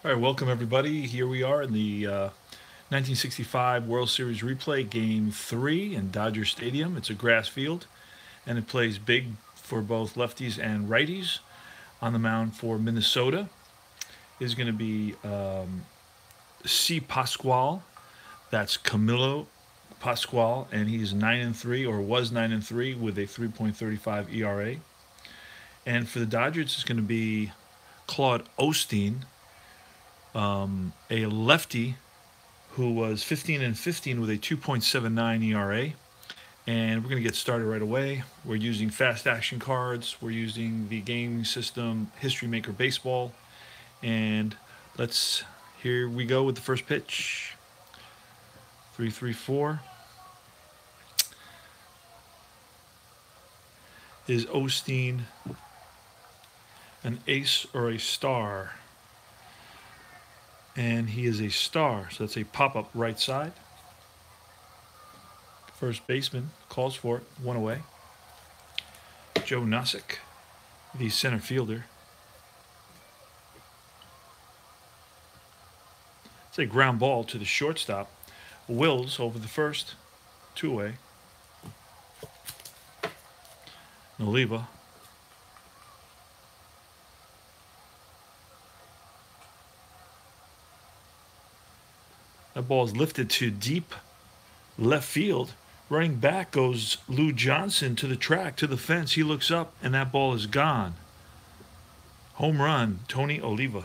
All right, welcome everybody. Here we are in the 1965 World Series replay, Game 3 in Dodger Stadium. It's a grass field, and it plays big for both lefties and righties. On the mound for Minnesota is going to be C. Pascual. That's Camilo Pascual, and he's 9-3, or was 9-3, with a 3.35 ERA. And for the Dodgers, it's going to be Claude Osteen, a lefty who was 15-15 with a 2.79 ERA. And we're going to get started right away. We're using fast action cards. We're using the game system History Maker Baseball. And here we go with the first pitch. 3-3-4. Is Osteen an ace or a star? And he is a star, so that's a pop-up right side. First baseman calls for it, one away. Joe Nosek, the center fielder. It's a ground ball to the shortstop. Wills over the first, two away. Noliva. That ball is lifted to deep left field. Running back goes Lou Johnson to the track, to the fence. He looks up, and that ball is gone. Home run, Tony Oliva.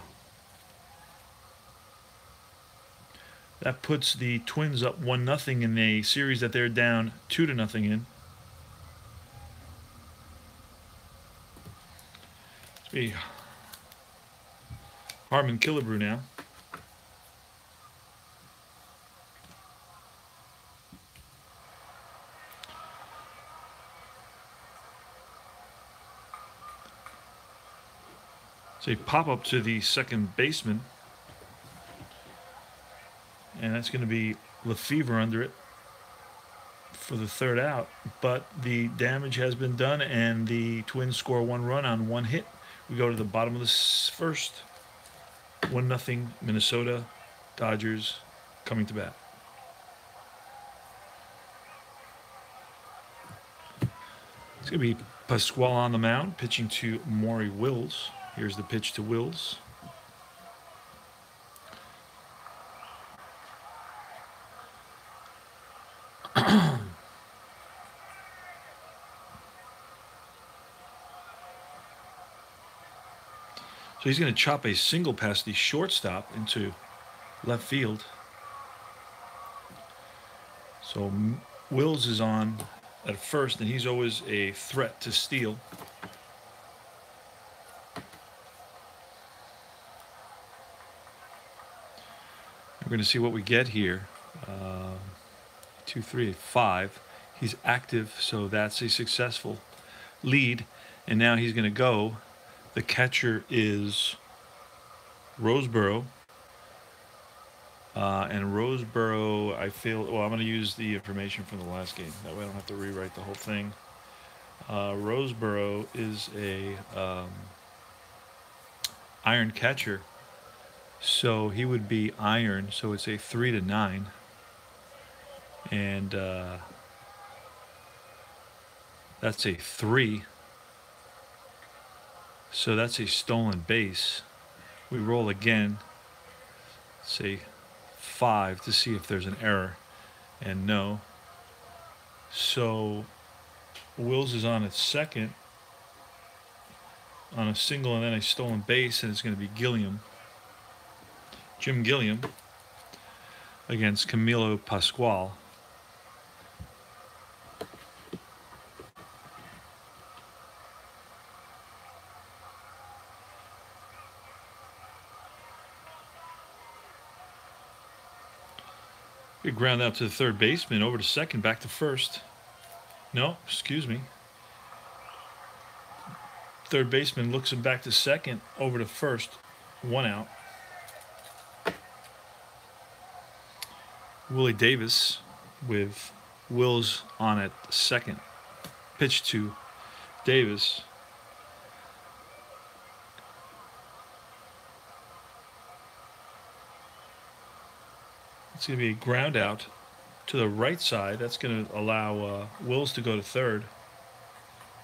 That puts the Twins up 1-0 in a series that they're down 2-0 in. It's be Harmon Killebrew now. It's a pop-up to the second baseman. And that's going to be Lefevre under it for the third out. But the damage has been done, and the Twins score one run on one hit. We go to the bottom of the first. 1-0 Minnesota. Dodgers coming to bat. It's going to be Pascual on the mound, pitching to Maury Wills. Here's the pitch to Wills. So he's going to chop a single past the shortstop into left field. So Wills is on at first, and he's always a threat to steal. We're going to see what we get here. 2, 3, 5. He's active, so that's a successful lead. And now he's going to go. The catcher is Roseboro. And Roseboro, I'm going to use the information from the last game. That way I don't have to rewrite the whole thing. Roseboro is a iron catcher. So he would be iron, so it's a 3-9. And that's a 3. So that's a stolen base. We roll again, say 5 to see if there's an error, and no. So Wills is on at second on a single and then a stolen base, and it's going to be Jim Gilliam against Camilo Pascual. Big ground out to the third baseman, over to second, back to first. No, excuse me. Third baseman looks him back to second, over to first, one out. Willie Davis with Wills on at second. Pitch to Davis. It's going to be a ground out to the right side. That's going to allow Wills to go to third.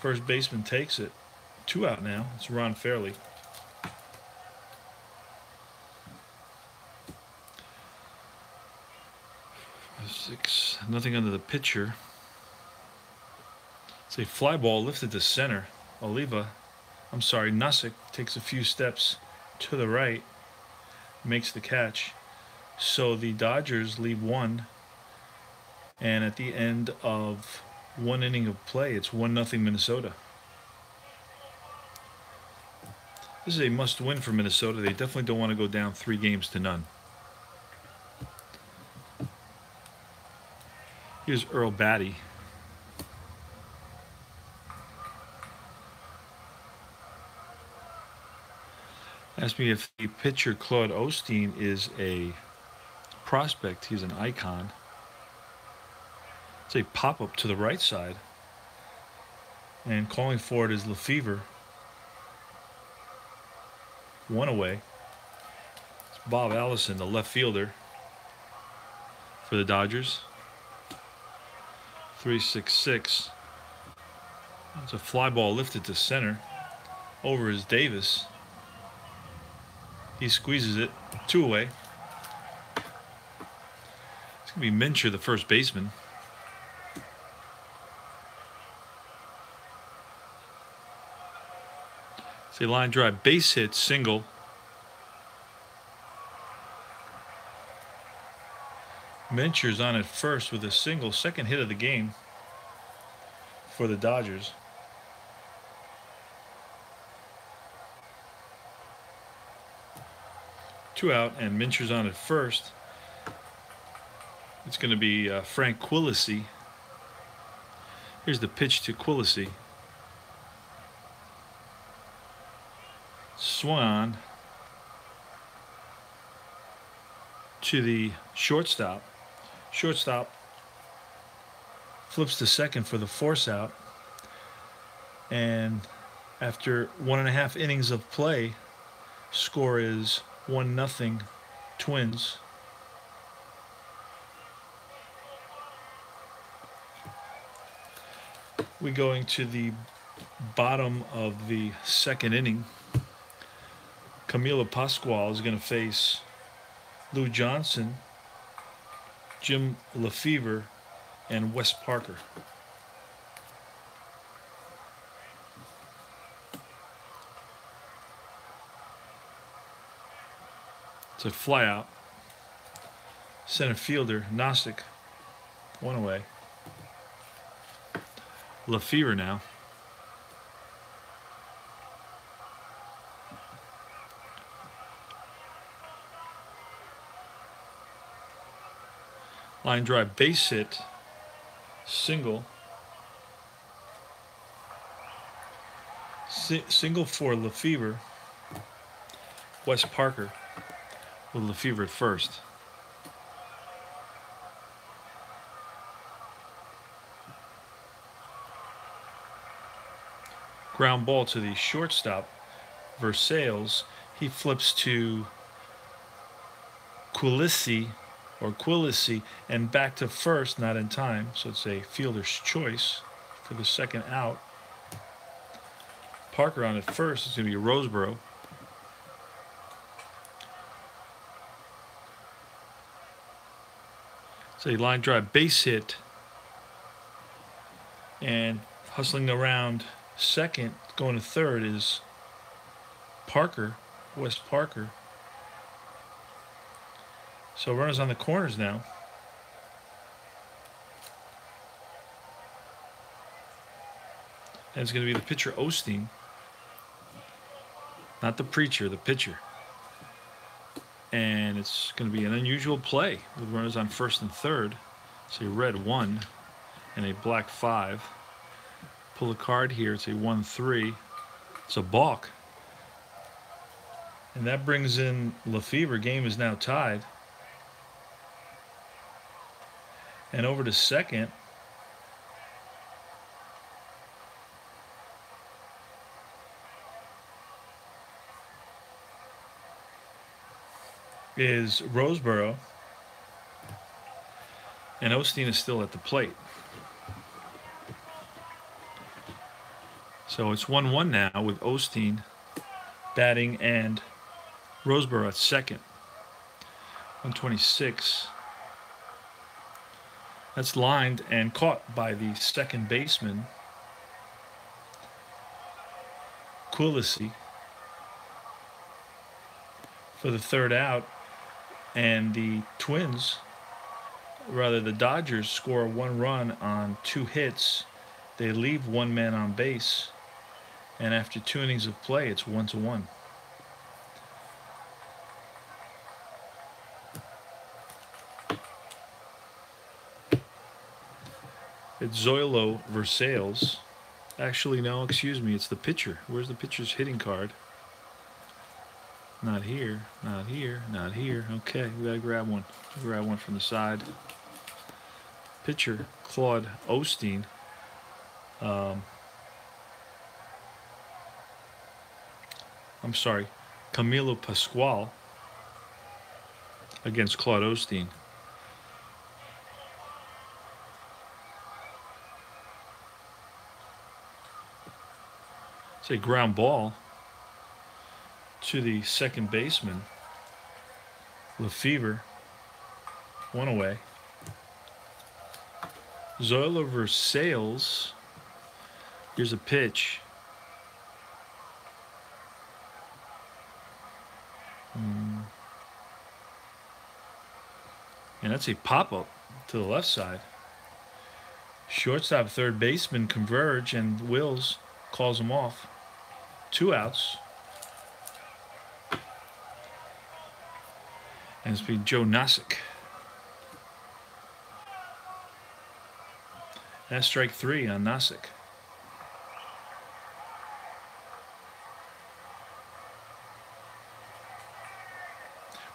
First baseman takes it. 2 out now. It's Ron Fairley. Six, nothing under the pitcher. It's a fly ball lifted to center. Nasick takes a few steps to the right, makes the catch. So the Dodgers lead 1, and at the end of 1 inning of play, it's 1-0 Minnesota. This is a must-win for Minnesota. They definitely don't want to go down 3-0. Here's Earl Batty. Asked me if the pitcher Claude Osteen is a prospect. He's an icon. It's a pop-up to the right side. And calling for it is Lefevre. 1 away. It's Bob Allison, the left fielder for the Dodgers. 3-6-6. It's a fly ball lifted to center. Over is Davis. He squeezes it. 2 away. It's going to be Mincher, the first baseman. It's a line drive base hit, single. Mincher's on at first with a single, second hit of the game for the Dodgers. Two out, and Mincher's on at first. It's going to be Frank Quillisi. Here's the pitch to Quillisi. Swung on to the shortstop. Shortstop flips to second for the force out. And after 1.5 innings of play, score is 1-0 Twins. We going to the bottom of the second inning. Camilo Pascual is going to face Lou Johnson, Jim Lefevre, and Wes Parker. It's a fly out. Center fielder, Nasick, 1 away. Lefevre now. Line drive base hit, single. Single for Lefevre. Wes Parker with Lefevre at first. Ground ball to the shortstop, Versailles. He flips to Quillisi, and back to first, not in time. So it's a fielder's choice for the second out. Parker on at first. It's going to be Roseboro. It's a line drive base hit. And hustling around second, going to third is Parker, Wes Parker. So runners on the corners now. And it's going to be the pitcher Osteen. Not the preacher, the pitcher. And it's going to be an unusual play with runners on first and third. It's a red 1 and a black 5. Pull a card here. It's a 1-3. It's a balk. And that brings in Lefevre. Game is now tied. And over to second. Is Roseboro. And Osteen is still at the plate. So it's 1-1 now with Osteen batting and Roseborough at second. 126. That's lined and caught by the second baseman, Quillisi, for the third out. And the Dodgers score 1 run on 2 hits. They leave 1 man on base. And after 2 innings of play, it's 1-1. It's Zoilo Versailles. Actually, no, excuse me, it's the pitcher. Where's the pitcher's hitting card? Not here, not here, not here. Okay, we gotta grab one. Grab one from the side. Pitcher, Claude Osteen. I'm sorry, Camilo Pascual against Claude Osteen. It's a ground ball to the second baseman, Lefevre. 1 away. Zoilo Versailles. Here's a pitch. And that's a pop-up to the left side. Shortstop, third baseman converge, and Wills calls him off. 2 outs. And it's been Joe Nasick. That's strike 3 on Nasick.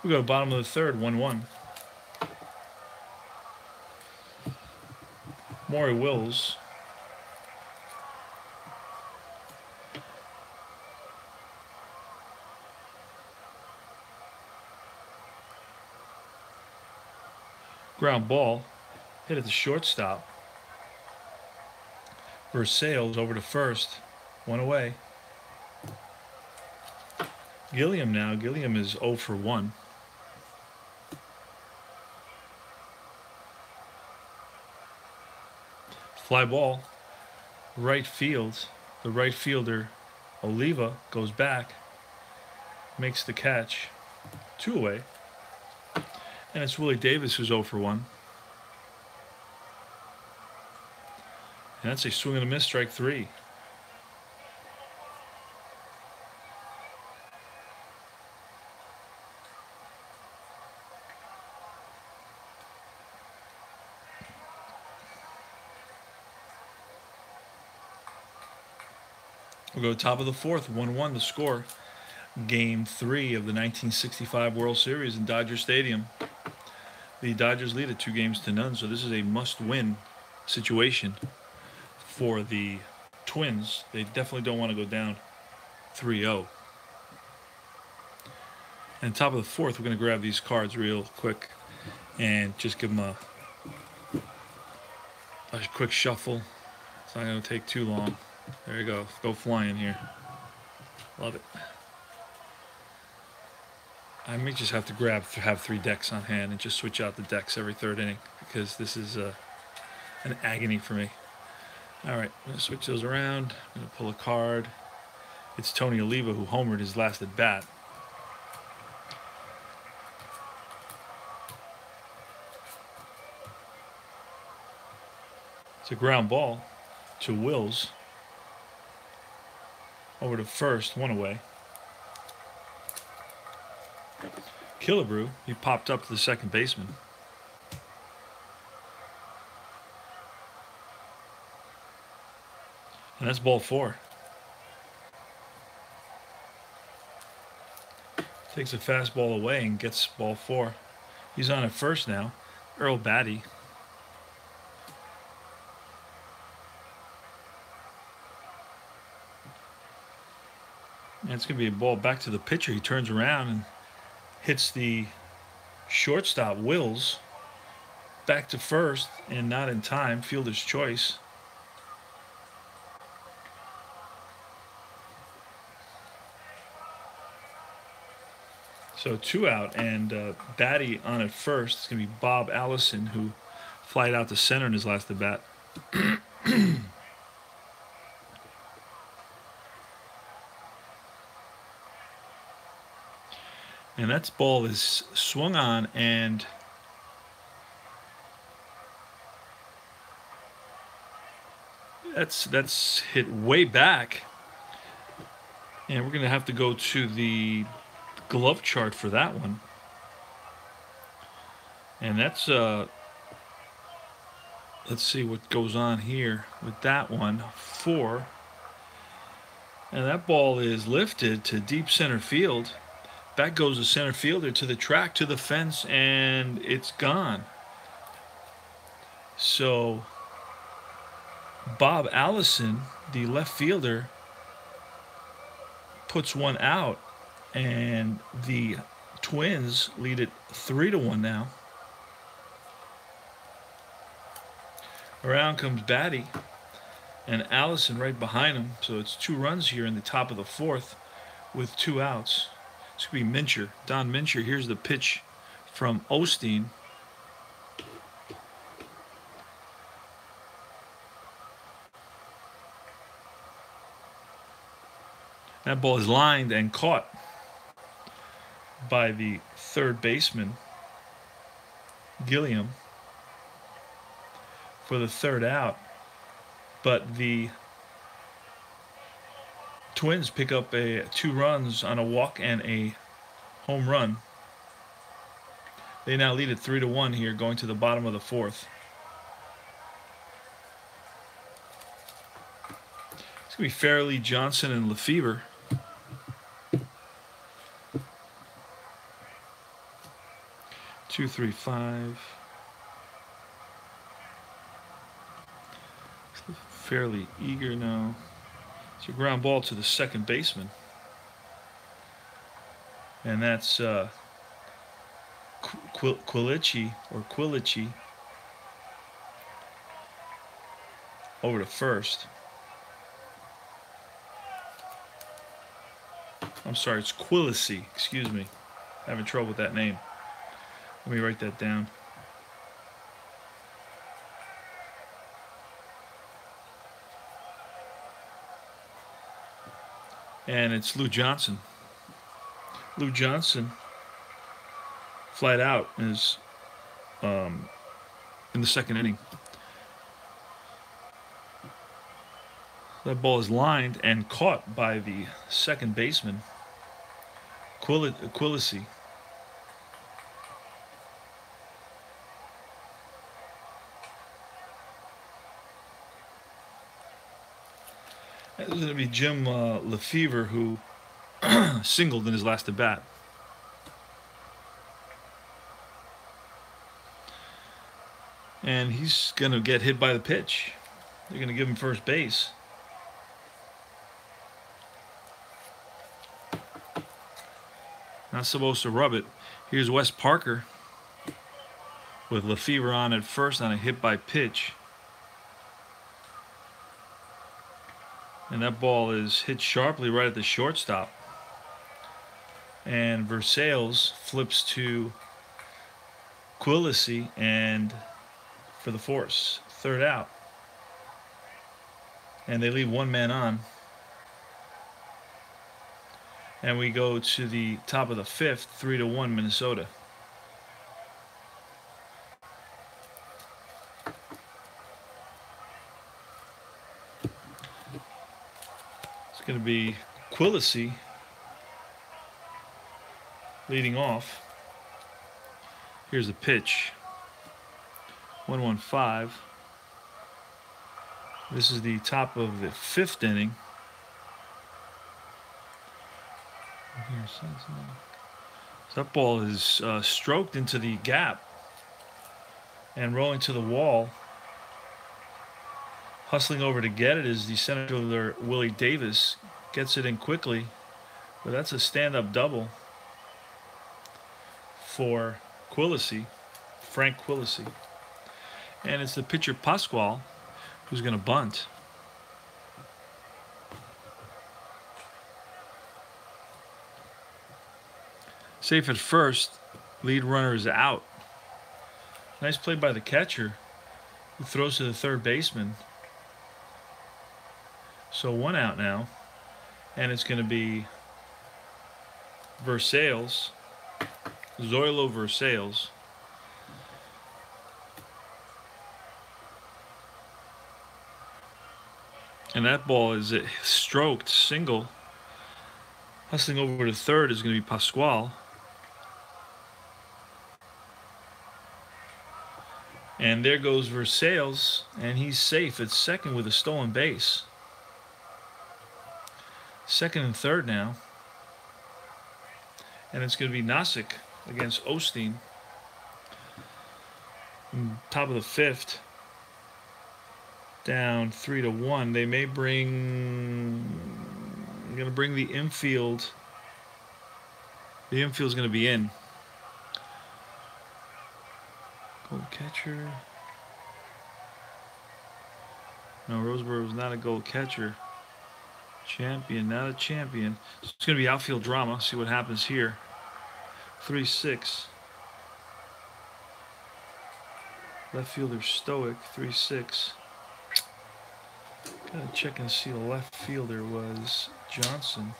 We go to bottom of the third, 1-1. Maury Wills. Ground ball, hit at the shortstop. Versailles over to first, 1 away. Gilliam now. Gilliam is 0 for 1. Fly ball, right field. The right fielder, Oliva, goes back, makes the catch. 2 away. And it's Willie Davis who's 0 for 1. And that's a swing and a miss, strike 3. We'll go top of the fourth, 1-1 the score. Game 3 of the 1965 World Series in Dodger Stadium. The Dodgers lead at 2-0, so this is a must-win situation for the Twins. They definitely don't want to go down 3-0. And top of the fourth, we're going to grab these cards real quick and just give them a quick shuffle. It's not going to take too long. There you go. Go flying here. Love it. I may just have to have 3 decks on hand and just switch out the decks every 3rd inning because this is an agony for me. All right, I'm going to switch those around. I'm going to pull a card. It's Tony Oliva who homered his last at bat. It's a ground ball to Wills. Over to first, 1 away. Killebrew, he popped up to the second baseman. And that's ball 4. Takes a fastball away and gets ball 4. He's on at first now. Earl Batty. And it's going to be a ball back to the pitcher. He turns around and hits the shortstop, Wills, back to first and not in time. Fielder's choice. So 2 out, and batty on at first. It's going to be Bob Allison, who flied out to center in his last at bat. And that ball is swung on, and that's hit way back. And we're going to have to go to the glove chart for that one. And that's let's see what goes on here with that one. 4. And that ball is lifted to deep center field. Back goes the center fielder to the track, to the fence, and it's gone. So Bob Allison, the left fielder, puts one out, and the Twins lead it 3-1 now. Around comes Batty, and Allison right behind him. So it's 2 runs here in the top of the 4th with 2 outs. It's going to be Mincher, Don Mincher. Here's the pitch from Osteen. That ball is lined and caught by the third baseman, Gilliam, for the 3rd out. But the Twins pick up 2 runs on a walk and a home run. They now lead it 3-1 here, going to the bottom of the 4th. It's going to be Fairley, Johnson, and Lefevre. Two, 3, 5. Fairly eager now. It's a ground ball to the second baseman. And that's Quilici over to first. I'm sorry, it's Quilici. Excuse me. Having trouble with that name. Let me write that down. And it's Lou Johnson. Lou Johnson flat out is in the 2nd inning. That ball is lined and caught by the second baseman, Quilici. It was going to be Jim Lefevre, who singled in his last at bat. And he's going to get hit by the pitch. They're going to give him first base. Not supposed to rub it. Here's Wes Parker with Lefevre on at first on a hit by pitch. And that ball is hit sharply right at the shortstop. And Versailles flips to Quilici and for the force. 3rd out. And they leave 1 man on. And we go to the top of the 5th, 3-1 Minnesota. It's going to be Quilici leading off. Here's the pitch. 1-1-5. This is the top of the 5th inning. So that ball is stroked into the gap and rolling to the wall. Hustling over to get it is the center fielder Willie Davis. Gets it in quickly, but that's a stand-up double for Quilici, Frank Quilici. And it's the pitcher Pascual who's going to bunt. Safe at first. Lead runner is out. Nice play by the catcher, who throws to the third baseman. So 1 out now. And it's going to be Versailles. Zoilo Versailles. And that ball is a stroked single. Hustling over to third is going to be Pascual. And there goes Versailles, and he's safe at second with a stolen base. Second and third now. And it's going to be Nasic against Osteen. Top of the fifth. Down 3-1. They may bring... I'm going to bring the infield. The infield's going to be in. Gold catcher. No, Roseboro's not a gold catcher. Champion, not a champion. So it's going to be outfield drama. See what happens here. 3-6. Left fielder Stoic, 3-6. Gotta check and see the left fielder was Johnson.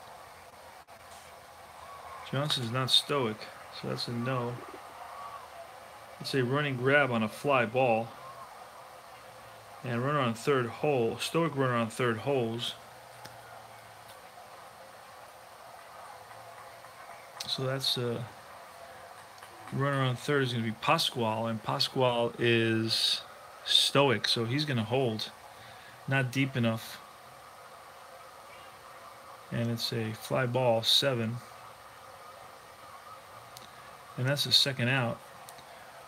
Johnson's not Stoic, so that's a no. It's a running grab on a fly ball. And runner on third hole. Stoic runner on third holes. So that's runner on third is going to be Pascual, and Pascual is Stoic, so he's going to hold. Not deep enough. And it's a fly ball, 7. And that's the second out.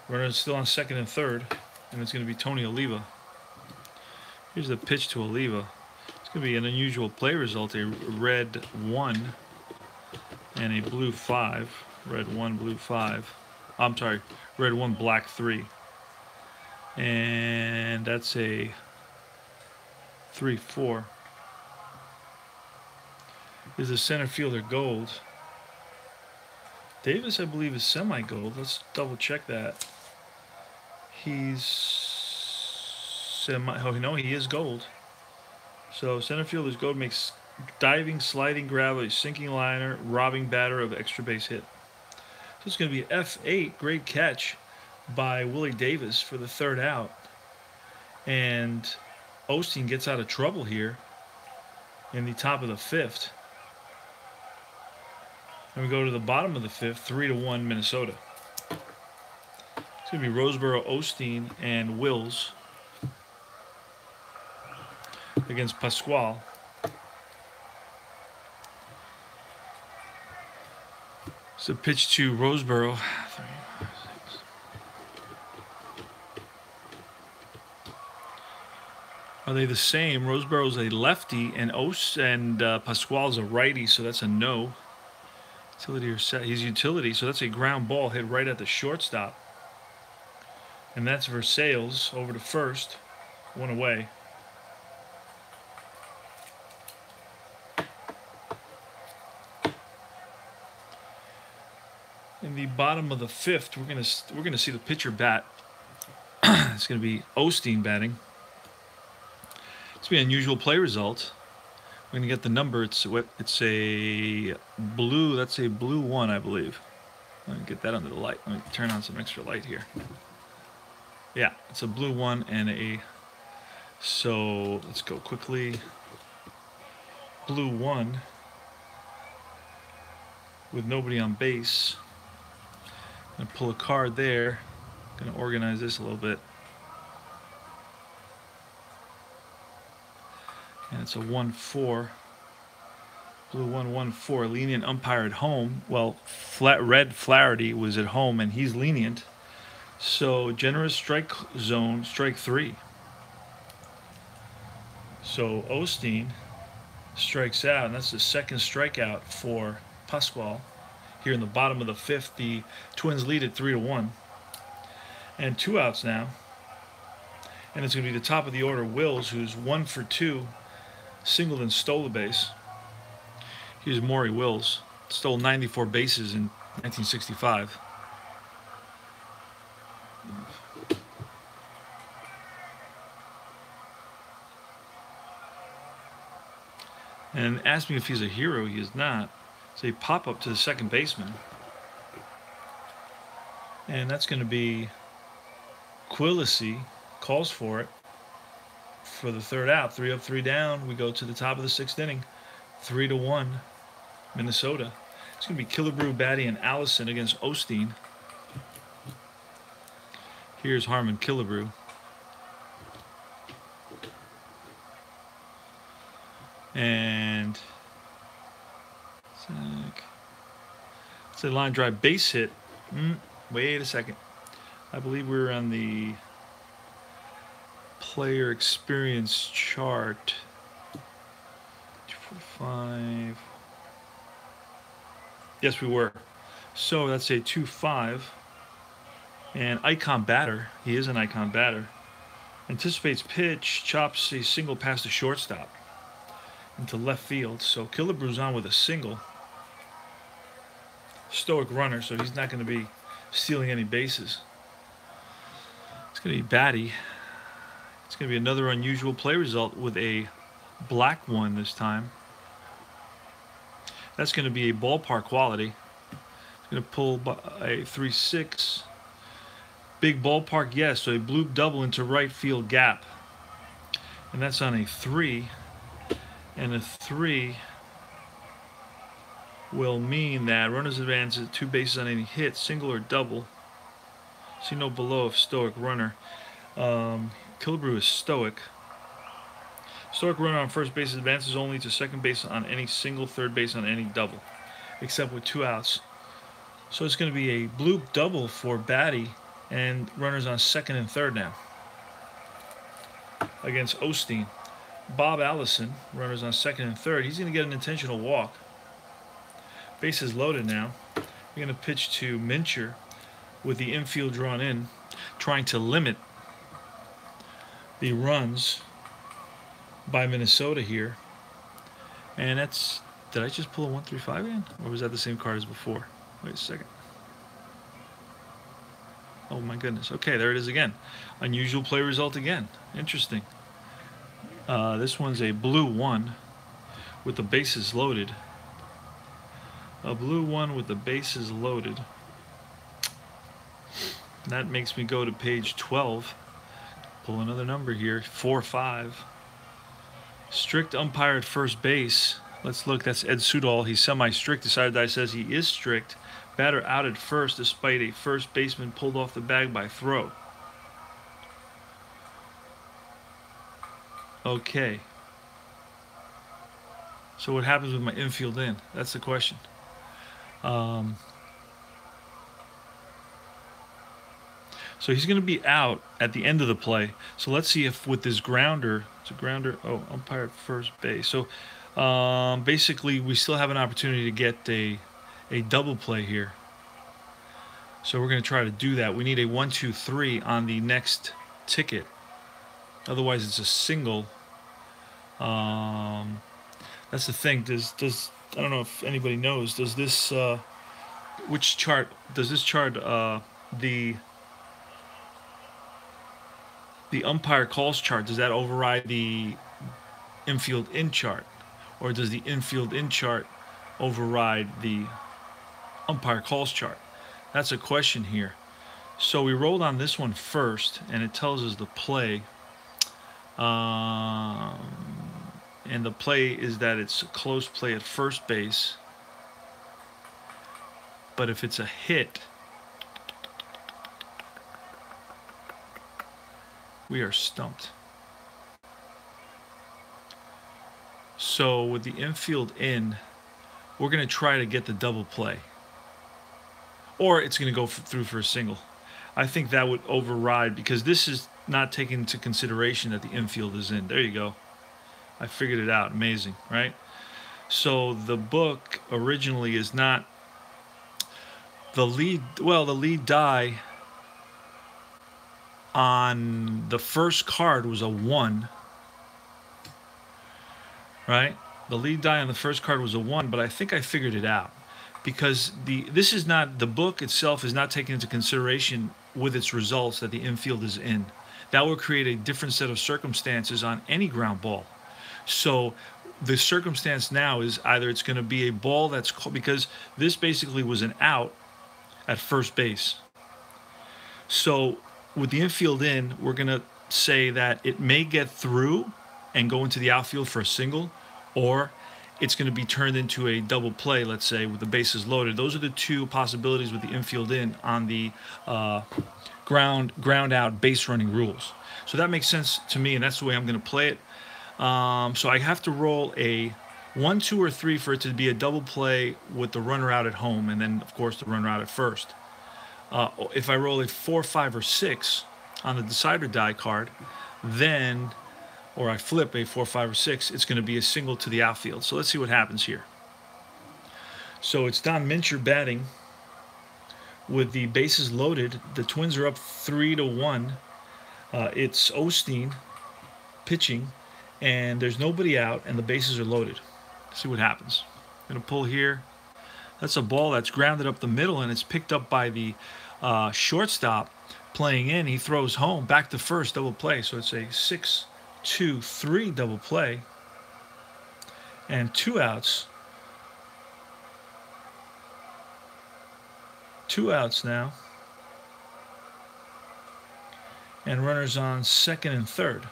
Runner's still on second and third, and it's going to be Tony Oliva. Here's the pitch to Oliva. It's going to be an unusual play result, a red 1 and a blue 5. Red 1, blue 5. I'm sorry, red 1, black 3. And that's a 3-4. Is the center fielder gold? Davis, I believe, is semi-gold. Let's double check that. He's semi. Oh no, he is gold. So center fielder's gold, makes diving, sliding grab, a sinking liner, robbing batter of extra base hit. So it's going to be F8. Great catch by Willie Davis for the third out. And Osteen gets out of trouble here in the top of the fifth. And we go to the bottom of the fifth, 3-1 Minnesota. It's going to be Roseboro, Osteen, and Wills against Pascual. So pitch to Roseboro. Are they the same? Roseboro's a lefty, and Pascual's a righty, so that's a no. Utility or set. He's utility, so that's a ground ball hit right at the shortstop. And that's Versailles over to first. 1 away. In the bottom of the fifth, we're gonna see the pitcher bat. It's gonna be Osteen batting. It's gonna be an unusual play result. We're gonna get the number. It's a blue. That's a blue 1, I believe. Let me get that under the light. Let me turn on some extra light here. Yeah, it's a blue 1 and a. So let's go quickly. Blue 1 with nobody on base. I'm gonna pull a card there. Gonna organize this a little bit. And it's a 1-4. Blue 1-1-4. Lenient umpire at home. Well, Red Flaherty was at home, and he's lenient. So generous strike zone, strike 3. So Osteen strikes out, and that's the second strikeout for Pascual. Here in the bottom of the fifth, the Twins lead at 3-1. And 2 outs now. And it's going to be the top of the order, Wills, who's 1 for 2, singled and stole a base. Here's Maury Wills, stole 94 bases in 1965. And asked me if he's a hero. He is not. So a pop up to the second baseman. And that's going to be Quillisi, calls for it for the third out. 3 up, 3 down. We go to the top of the 6th inning. 3-1, Minnesota. It's going to be Killebrew, Batty, and Allison against Osteen. Here's Harmon Killebrew. And it's a line drive base hit. Wait a second. I believe we're on the player experience chart. 245. Yes, we were. So that's a 2-5. And icon batter. He is an icon batter. Anticipates pitch. Chops a single past the shortstop into left field. So Killebrew's on with a single. Stoic runner, so he's not going to be stealing any bases. It's going to be Batty. It's going to be another unusual play result with a black one this time. That's going to be a ballpark quality. It's going to pull a 3-6. Big ballpark, yes. So a bloop double into right field gap. And that's on a 3. And a 3 will mean that runners advance at 2 bases on any hit, single or double. See no below of stoic runner. Killebrew is stoic. Stoic runner on first base advances only to second base on any single, third base on any double, except with 2 outs. So it's going to be a bloop double for Batty and runners on second and third now against Osteen. Bob Allison, runners on second and third. He's going to get an intentional walk. Bases loaded now. We're going to pitch to Mincher with the infield drawn in, trying to limit the runs by Minnesota here. And that's, did I just pull a 1-3-5 again? Or was that the same card as before? Wait a second. Oh my goodness. Okay, there it is again. Unusual play result again. Interesting. This one's a blue 1 with the bases loaded. A blue 1 with the bases loaded. That makes me go to page 12. Pull another number here. 4-5. Strict umpire at first base. Let's look. That's Ed Sudol. He's semi-strict. Decided that says he is strict. Batter out at first despite a first baseman pulled off the bag by throw. Okay. So what happens with my infield in? That's the question. So he's going to be out at the end of the play. So let's see if with this grounder, it's a grounder, oh, umpire at first base. So basically we still have an opportunity to get a double play here. So we're going to try to do that. We need a 1-2-3 on the next ticket. Otherwise it's a single. That's the thing. Does I don't know if anybody knows. Does this which chart does this chart the umpire calls chart, does that override the infield in chart, or does the infield in chart override the umpire calls chart? That's a question here. So we rolled on this one first, and it tells us the play. And the play is that it's a close play at first base. But if it's a hit, we are stumped. So with the infield in, we're going to try to get the double play. Or it's going to go through for a single. I think that would override, because this is not taking into consideration that the infield is in. There you go. I figured it out. Amazing, right? So the book originally is not the lead. Well, the lead die on the first card was a 1, right? The lead die on the first card was a 1, but I think I figured it out because this is not, the book itself is not taking into consideration with its results that the infield is in. That will create a different set of circumstances on any ground ball. So the circumstance now is either it's going to be a ball that's because this basically was an out at first base. So with the infield in, we're going to say that it may get through and go into the outfield for a single, or it's going to be turned into a double play, let's say, with the bases loaded. Those are the two possibilities with the infield in on the ground out base running rules. So that makes sense to me, and that's the way I'm going to play it. So I have to roll a 1, 2, or 3 for it to be a double play with the runner out at home, and then, of course, the runner out at first. If I roll a 4, 5, or 6 on the decider die card, then, or I flip a 4, 5, or 6, it's going to be a single to the outfield. So let's see what happens here. So it's Don Mincher batting with the bases loaded. The Twins are up 3-1. It's Osteen pitching, and there's nobody out, and the bases are loaded. Let's see what happens. I'm going to pull here. That's a ball that's grounded up the middle, and it's picked up by the shortstop playing in. He throws home, back to first, double play. So it's a 6-2-3 double play, and 2 outs. 2 outs now, and runners on second and third.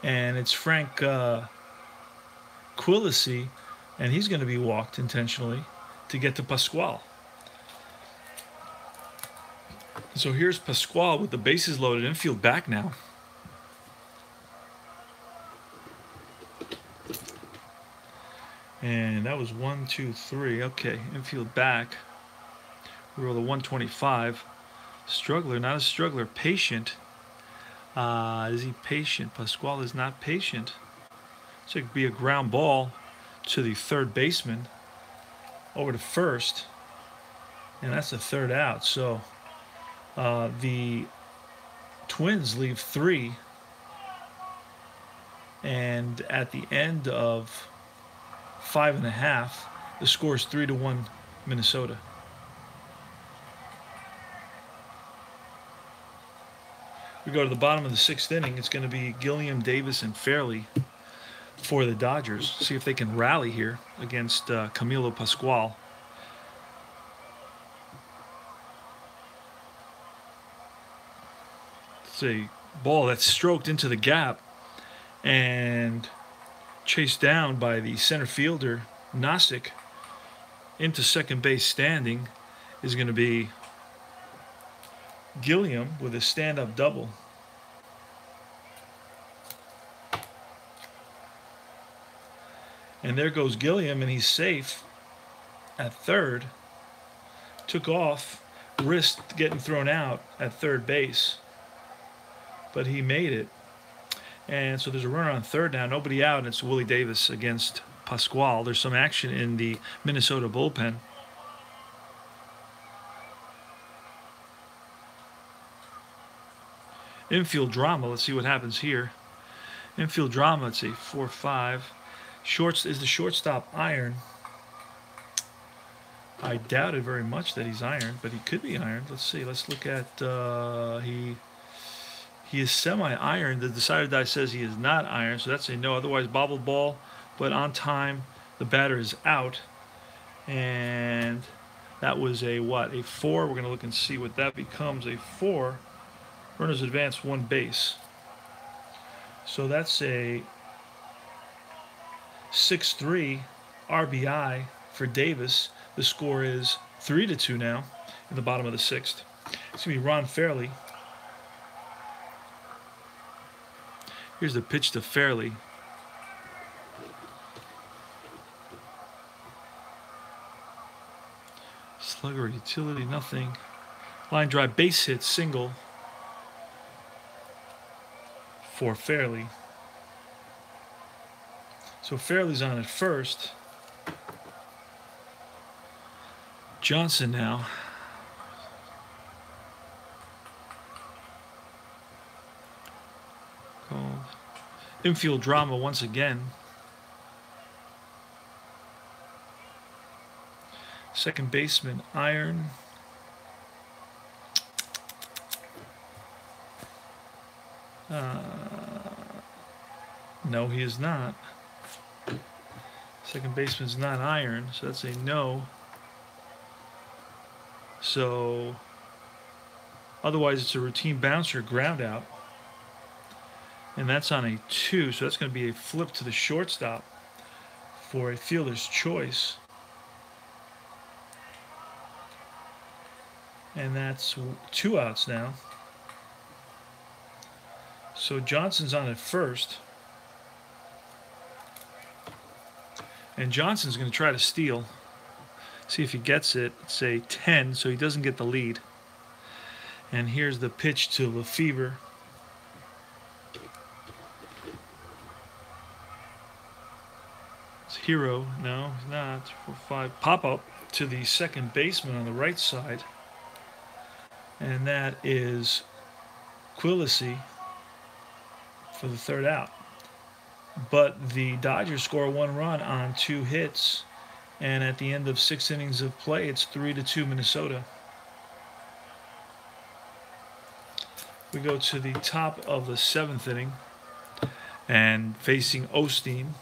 And it's Frank Quillisi, and he's going to be walked intentionally to get to Pascual. So here's Pascual with the bases loaded, infield back now. And that was 1, 2, 3. Okay, infield back. We roll the 125. Struggler, not a struggler, patient. Is he patient? Pascual is not patient. So it could be a ground ball to the third baseman over to first, and that's the third out. So the Twins leave 3, and at the end of 5.5, the score is 3-1 Minnesota. We go to the bottom of the 6th inning. It's going to be Gilliam, Davis, and Fairley for the Dodgers. See if they can rally here against Camilo Pascual. It's a ball that's stroked into the gap and chased down by the center fielder, Nasic, into second base standing is going to be Gilliam with a stand-up double. And there goes Gilliam, and he's safe at third. Took off, risked getting thrown out at third base, but he made it. And so there's a runner on third now, nobody out, and it's Willie Davis against Pascual. There's some action in the Minnesota bullpen. Infield drama, let's see what happens here. Infield drama, let's see, 4-5. Is the shortstop iron? I doubt it very much that he's ironed, but he could be ironed. Let's see, let's look at, he is semi-ironed. The decider die says he is not ironed, so that's a no. Otherwise, bobbled ball, but on time, the batter is out. And that was a what? A 4. We're going to look and see what that becomes. A 4. Runners advance 1 base. So that's a 6-3 RBI for Davis. The score is 3-2 now in the bottom of the 6th. It's going to be Ron Fairley. Here's the pitch to Fairley. Slugger, utility, nothing. Line drive, base hit, single for Fairley. So Fairley's on at first. Johnson now. Infield drama once again. Second baseman, iron. No, he is not. Second baseman's not iron, so that's a no. So, otherwise it's a routine bouncer, ground out. And that's on a 2, so that's going to be a flip to the shortstop for a fielder's choice. And that's 2 outs now. So Johnson's on at first. And Johnson's going to try to steal. See if he gets it. It's a 10, so he doesn't get the lead. And here's the pitch to Lefevre. It's Hero. No, he's not. 4, 5. Pop up to the second baseman on the right side. And that is Quillisi for the 3rd out. But the Dodgers score 1 run on 2 hits, and at the end of 6 innings of play, it's 3-2 Minnesota. We go to the top of the 7th inning, and facing Osteen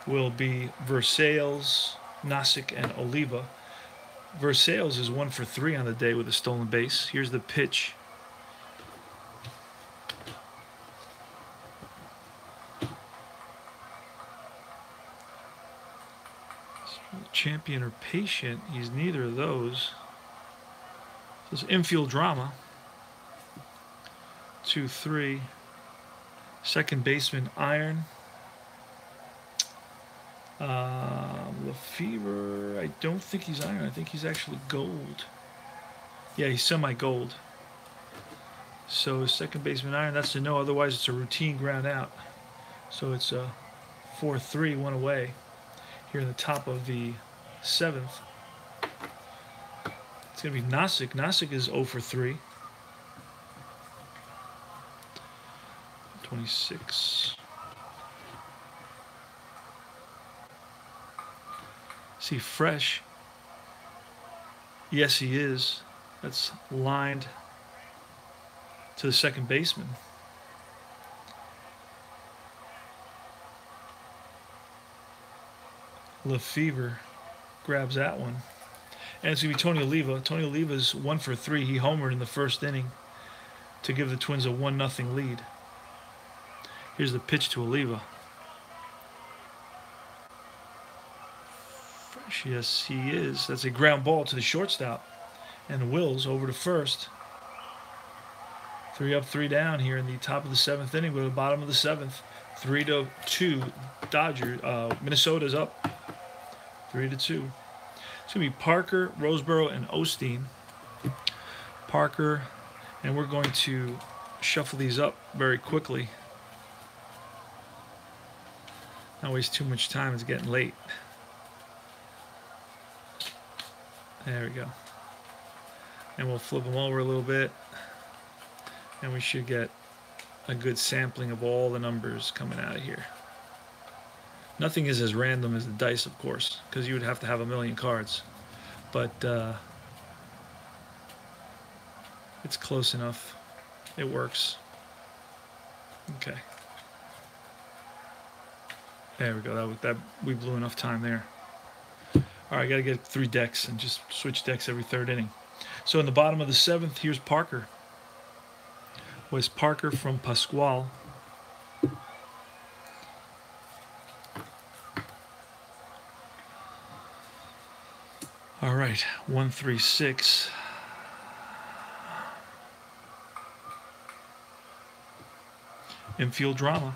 will be Versailles, Nasick, and Oliva. Versailles is 1 for 3 on the day with a stolen base. Here's the pitch. Champion or patient, he's neither of those. This is infield drama. 2-3. Second baseman, iron. Lefevre, I don't think he's iron. I think he's actually gold. Yeah, he's semi-gold. So second baseman, iron, that's a no. Otherwise, it's a routine ground out. So it's a 4-3, 1 away. Here in the top of the 7th. It's going to be Nasick. Nasick is 0 for 3. 26. See, Fresh. Yes, he is. That's lined to the second baseman. Lefevre grabs that one. And it's going to be Tony Oliva. Tony Oliva's 1 for 3. He homered in the 1st inning to give the Twins a 1-0 lead. Here's the pitch to Oliva. Fresh, yes, he is. That's a ground ball to the shortstop. And Wills over to first. 3 up, 3 down here in the top of the 7th inning. We're at the bottom of the 7th. 3-2 Dodgers. Minnesota's up. 3-2. It's going to be Parker, Roseboro, and Osteen. Parker, and we're going to shuffle these up very quickly. Not waste too much time. It's getting late. There we go. And we'll flip them over a little bit. And we should get a good sampling of all the numbers coming out of here. Nothing is as random as the dice, of course, because you would have to have a million cards. But it's close enough. It works. Okay. There we go. That we blew enough time there. All right, I got to get 3 decks and just switch decks every 3rd inning. So in the bottom of the 7th, here's Parker. Was Parker from Pascual. All right, 1-3-6. Infield drama.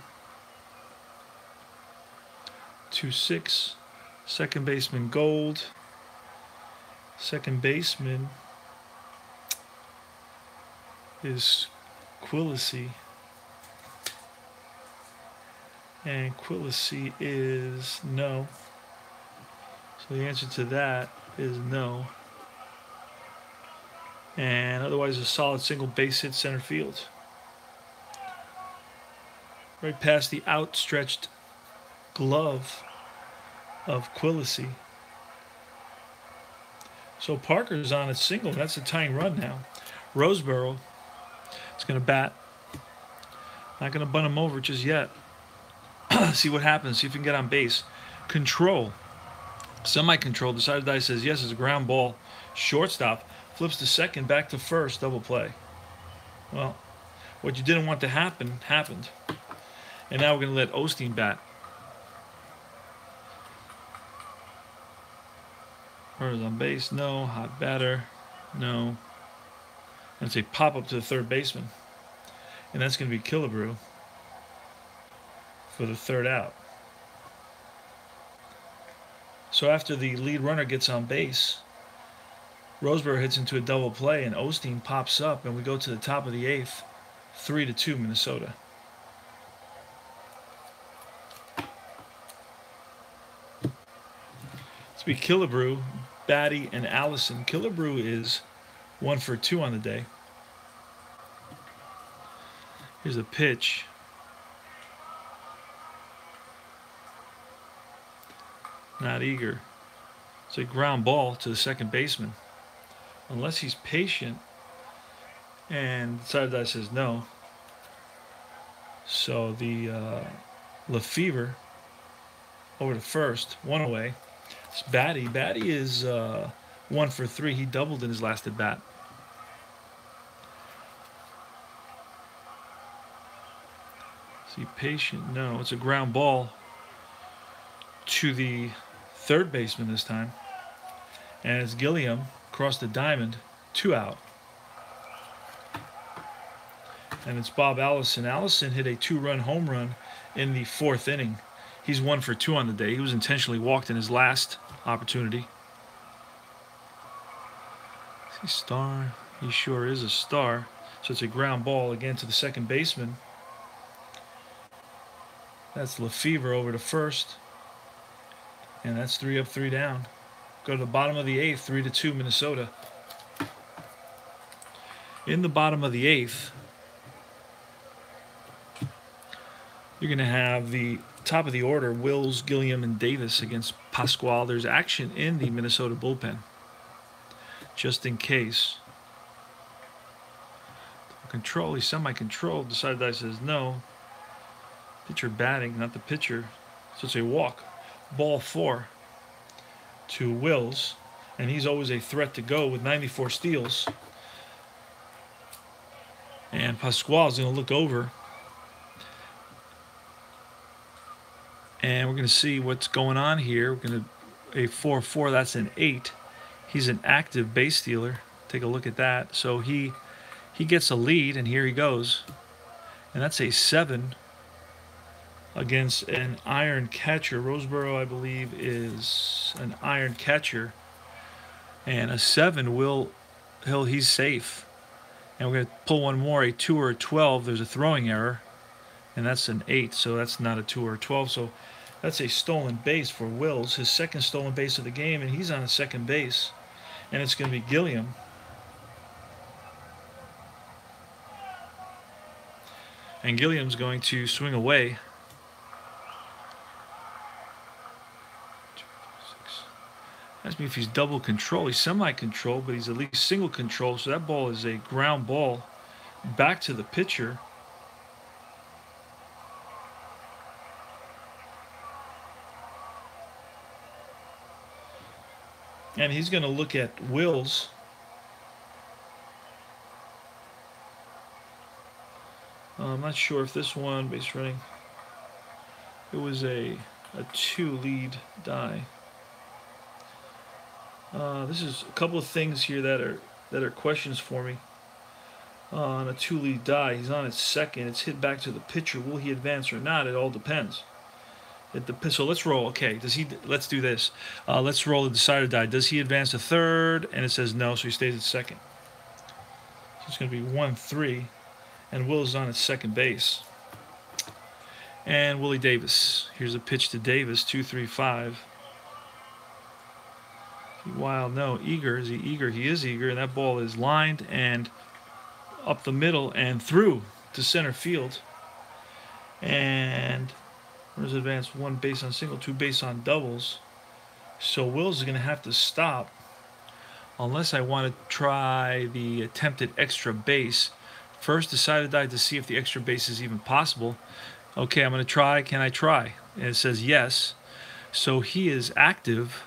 2-6. Second baseman gold. Second baseman is Quillisi. And Quillisi is no. So the answer to that is no. And otherwise a solid single base hit center field. right past the outstretched glove of Quillisi. So Parker's on a single. That's a tying run now. Roseboro is going to bat. Not going to bunt him over just yet. See what happens. See if he can get on base. Control. Semi-control. Decided to die says yes. It's a ground ball. Shortstop. Flips to second. Back to first. Double play. Well, what you didn't want to happen, happened. And now we're going to let Osteen bat. Runners on base. No. Hot batter. No. And it's a pop-up to the third baseman. And that's going to be Killebrew for the third out. So after the lead runner gets on base, Roseboro hits into a double play, and Osteen pops up, and we go to the top of the eighth, 3-2 Minnesota. It's be Killebrew, Batty, and Allison. Killebrew is 1 for 2 on the day. Here's a pitch. Not eager. It's a ground ball to the second baseman. Unless he's patient. And Saturday says no. So the Lefevre over to first. 1 away. It's Batty. Batty is 1 for 3. He doubled in his last at bat. Is he patient? No. It's a ground ball to the third baseman this time. And it's Gilliam across the diamond. 2 out. And it's Bob Allison. Allison hit a 2-run home run in the 4th inning. He's 1 for 2 on the day. He was intentionally walked in his last opportunity. Is he a star? He sure is a star. So it's a ground ball again to the second baseman. That's Lefevre over to first. And that's 3 up, 3 down. Go to the bottom of the 8th, 3-2 Minnesota. In the bottom of the 8th, you're going to have the top of the order, Wills, Gilliam, and Davis against Pascual. There's action in the Minnesota bullpen, just in case. Control, he's semi-controlled. Decided that says no. Pitcher batting, not the pitcher. So it's a walk. Ball 4 to Wills, and he's always a threat to go with 94 steals. And Pascual is going to look over, and we're going to see what's going on here. We're going to a 4-4. That's an 8. He's an active base stealer. Take a look at that. So he gets a lead, and here he goes, and that's a 7. Against an iron catcher. Roseboro, I believe, is an iron catcher. And a 7 he's safe. And we're going to pull one more, a 2 or a 12. There's a throwing error. And that's an 8, so that's not a 2 or a 12. So that's a stolen base for Wills. His second stolen base of the game, and he's on a second base. And it's going to be Gilliam. And Gilliam's going to swing away. Ask me if he's double control. He's semi-control, but he's at least single control. So that ball is a ground ball back to the pitcher. And he's going to look at Wills. I'm not sure if this one, base running, it was a 2 lead die. This is a couple of things here that are questions for me. On a 2 lead die, he's on its second. It's hit back to the pitcher. Will he advance or not? It all depends. So let's roll. Okay, let's do this. Let's roll the decider die. Does he advance to third? And it says no, so he stays at second. So it's going to be 1-3, and Will is on its second base. And Willie Davis. Here's a pitch to Davis. 2-3-5. Wild, no. Eager. Is he eager? He is eager, and that ball is lined and up the middle and through to center field. And runners advance 1 base on single, 2 base on doubles. So Wills is going to have to stop unless I want to try the attempted extra base. First, decided to see if the extra base is even possible. Okay, I'm going to try. Can I try? And it says yes. So he is active.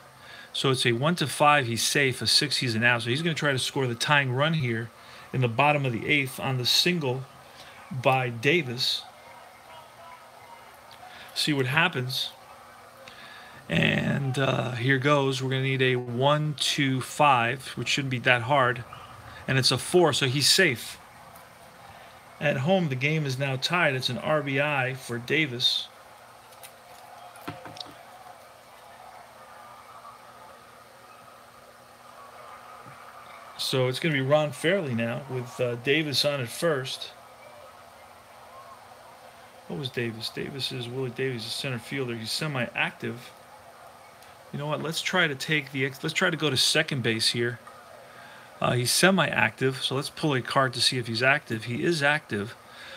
So it's a 1 to 5, he's safe. A 6, he's an out. So he's going to try to score the tying run here in the bottom of the 8th on the single by Davis. See what happens. And here goes. We're going to need a 1, 2, 5, which shouldn't be that hard. And it's a 4, so he's safe. At home, the game is now tied. It's an RBI for Davis. So it's going to be Ron Fairley now with Davis on at first. What was Davis? Davis is Willie Davis, a center fielder. He's semi-active. You know what? Let's try to go to second base here. He's semi-active, so let's pull a card to see if he's active. He is active,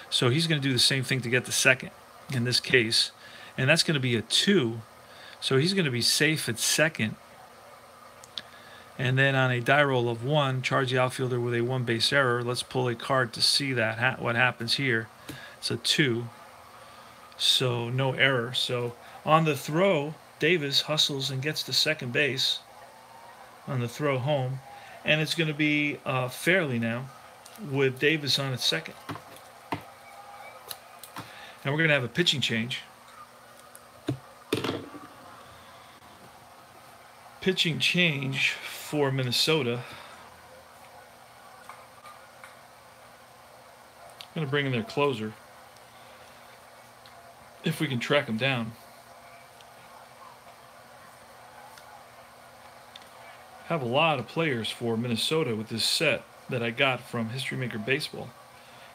so he's going to do the same thing to get to second in this case, and that's going to be a 2. So he's going to be safe at second. And then on a die roll of 1, charge the outfielder with a 1 base error. Let's pull a card to see what happens here. It's a 2, so no error. So on the throw, Davis hustles and gets to second base on the throw home. And it's going to be Fairley now with Davis on at second. And we're going to have a pitching change. Pitching change for Minnesota. I'm going to bring in their closer, if we can track him down. Have a lot of players for Minnesota with this set that I got from History Maker Baseball.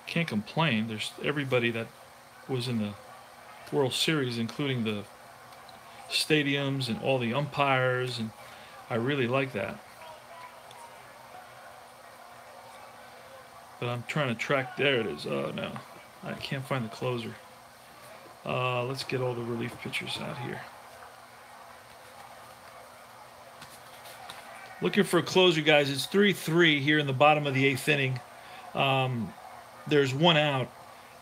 Can't complain. There's everybody that was in the World Series, including the stadiums and all the umpires, and I really like that. But I'm trying to track. There it is. Oh no, I can't find the closer. Let's get all the relief pitchers out here. Looking for a closer, guys. It's 3-3 here in the bottom of the 8th inning. There's 1 out,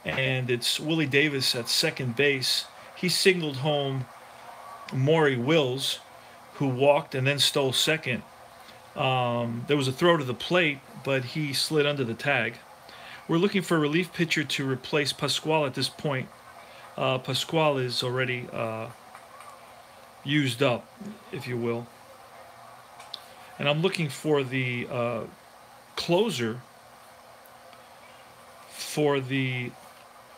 and it's Willie Davis at second base. He signaled home Maury Wills, who walked and then stole second. There was a throw to the plate, but he slid under the tag. We're looking for a relief pitcher to replace Pascual at this point. Pascual is already used up, if you will. And I'm looking for the closer for the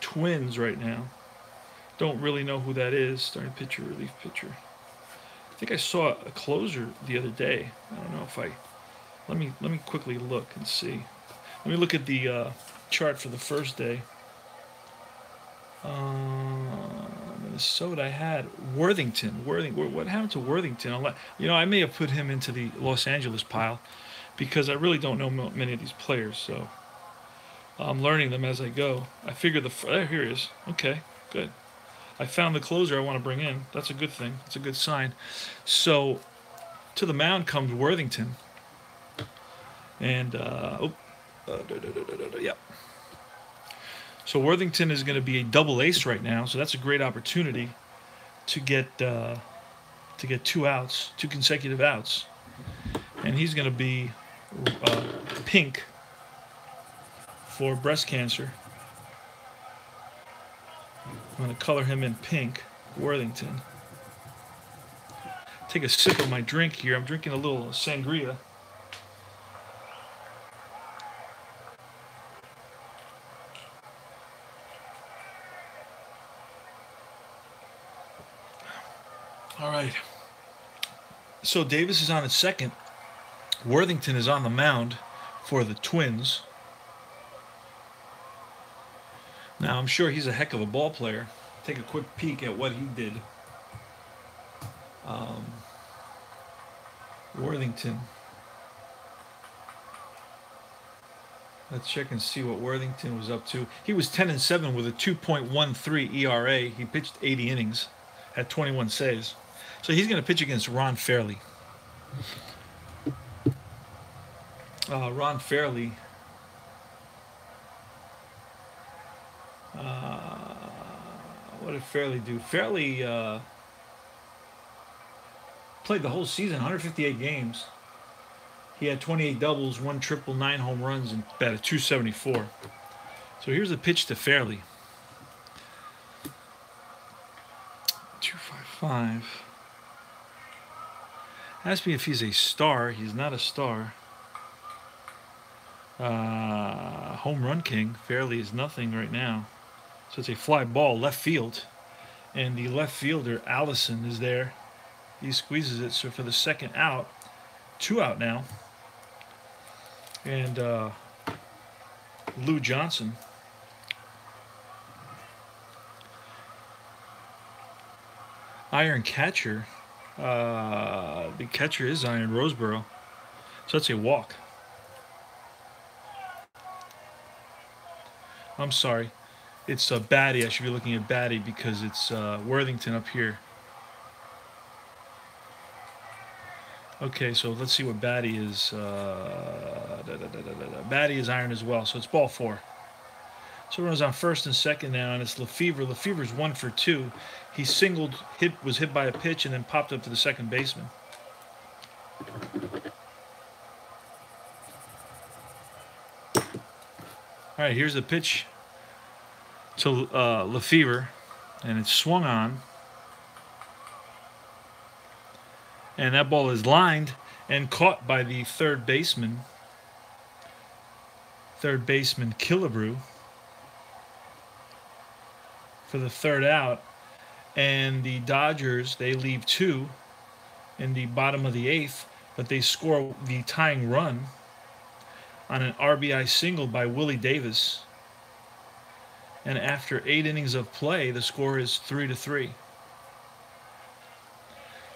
Twins right now. Don't really know who that is. Starting pitcher, relief pitcher. I think I saw a closer the other day. I don't know if I. Let me quickly look and see. Let me look at the chart for the first day. Minnesota, I had Worthington. What happened to Worthington? I may have put him into the Los Angeles pile because I really don't know many of these players. So I'm learning them as I go. I figure here he is. Okay, good. I found the closer I want to bring in. That's a good thing. It's a good sign. So to the mound comes Worthington. And, yep. So Worthington is going to be a double ace right now. So that's a great opportunity to get 2 outs, 2 consecutive outs. And he's going to be pink for breast cancer. I'm going to color him in pink, Worthington. Take a sip of my drink here. I'm drinking a little sangria. All right. So Davis is on at second. Worthington is on the mound for the Twins. Now, I'm sure he's a heck of a ball player. Take a quick peek at what he did. Worthington. Let's check and see what Worthington was up to. He was 10-7 with a 2.13 ERA. He pitched 80 innings, had 21 saves. So he's going to pitch against Ron Fairley. Ron Fairley. What did Fairley do? Fairley played the whole season, 158 games. He had 28 doubles, 1 triple, 9 home runs, and batted .274. So here's the pitch to Fairley. 255. Ask me if he's a star. He's not a star. Home run king. Fairley is nothing right now. So it's a fly ball, left field. And the left fielder, Allison, is there. He squeezes it. So for the second out, 2 out now. And Lou Johnson. Iron catcher. The catcher is Iron Roseboro. So that's a walk. I'm sorry. It's Batty. I should be looking at Batty because it's Worthington up here. Okay, so let's see what Batty is. Batty is Iron as well, so it's ball 4. So runners on first and second now, and it's Lefevre. Lefevre's 1 for 2. He singled, was hit by a pitch, and then popped up to the second baseman. All right, here's the pitch to Lefevre, and it's swung on. And that ball is lined and caught by the third baseman Killebrew for the third out. And the Dodgers, they leave 2 in the bottom of the 8th, but they score the tying run on an RBI single by Willie Davis. And after 8 innings of play, the score is 3-3.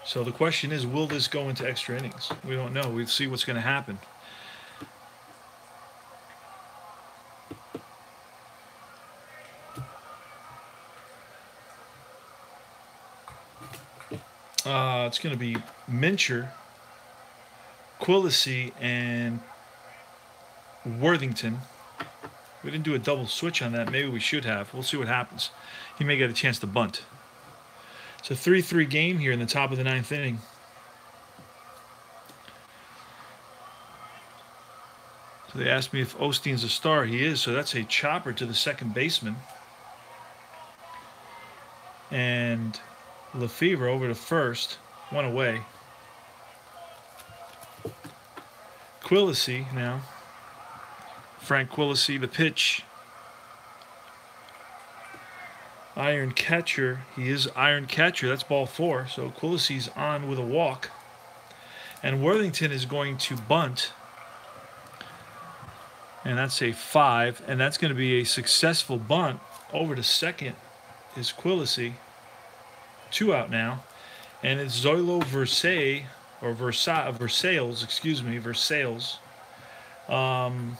So the question is, will this go into extra innings? We don't know. We'll see what's going to happen. It's going to be Mincher, Quillisi, and Worthington. We didn't do a double switch on that. Maybe we should have. We'll see what happens. He may get a chance to bunt. It's a 3-3 game here in the top of the 9th inning. So they asked me if Osteen's a star. He is, so that's a chopper to the second baseman. And Lefevre over to first, 1 away. Quillisi now. Frank Quillisi, the pitch. Iron catcher. He is Iron catcher. That's ball 4. So Quillisi's on with a walk. And Worthington is going to bunt. And that's a 5. And that's going to be a successful bunt. Over to second is Quillisi. 2 out now. And it's Zoilo Versailles, or Versailles, excuse me, Versailles. And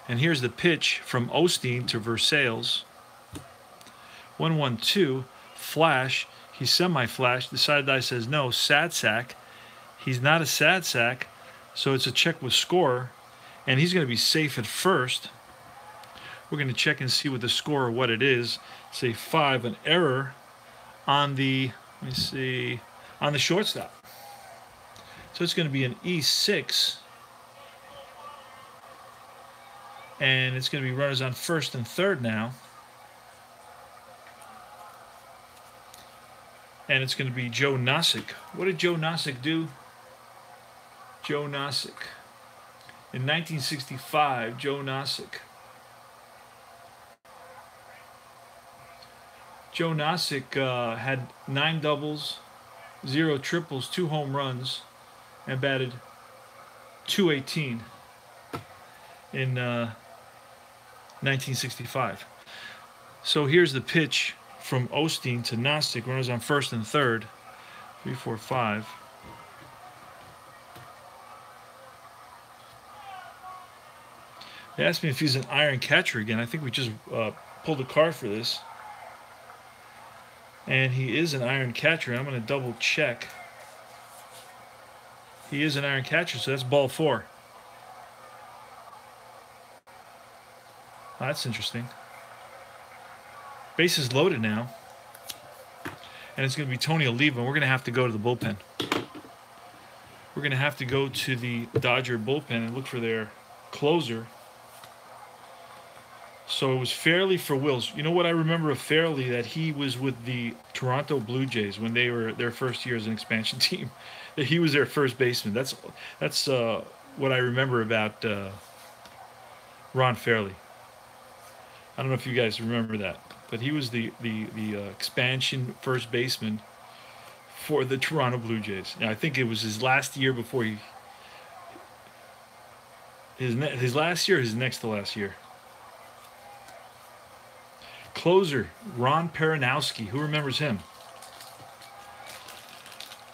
here's the pitch from Osteen to Versailles. 1-1-2, flash. He semi-flashed. The side die says no, sad sack. He's not a sad sack, so it's a check with score. And he's going to be safe at first. We're going to check and see what the score or what it is. Say 5, an error on the, let me see, on the shortstop. So it's going to be an E6. And it's going to be runners on first and third now. And it's going to be Joe Nosek. What did Joe Nosek do? Joe Nosek. In 1965, Joe Nosek. Joe Nosek had 9 doubles, 0 triples, 2 home runs, and batted .218 in 1965. So here's the pitch from Osteen to Nosek. Runners on first and third. 3, 4, 5. They asked me if he's an iron catcher again. I think we just pulled a card for this. And he is an iron catcher. I'm going to double check. He is an iron catcher, so that's ball 4. Oh, that's interesting. Bases loaded now. And it's going to be Tony Oliva. We're going to have to go to the bullpen. We're going to have to go to the Dodger bullpen and look for their closer. So it was Fairley for Wills. You know what I remember of Fairley? That he was with the Toronto Blue Jays when they were their first year as an expansion team. That he was their first baseman. That's what I remember about Ron Fairley. I don't know if you guys remember that, but he was the expansion first baseman for the Toronto Blue Jays. Now, I think it was his last year before his last year, his next to last year. Closer, Ron Peranowski. Who remembers him?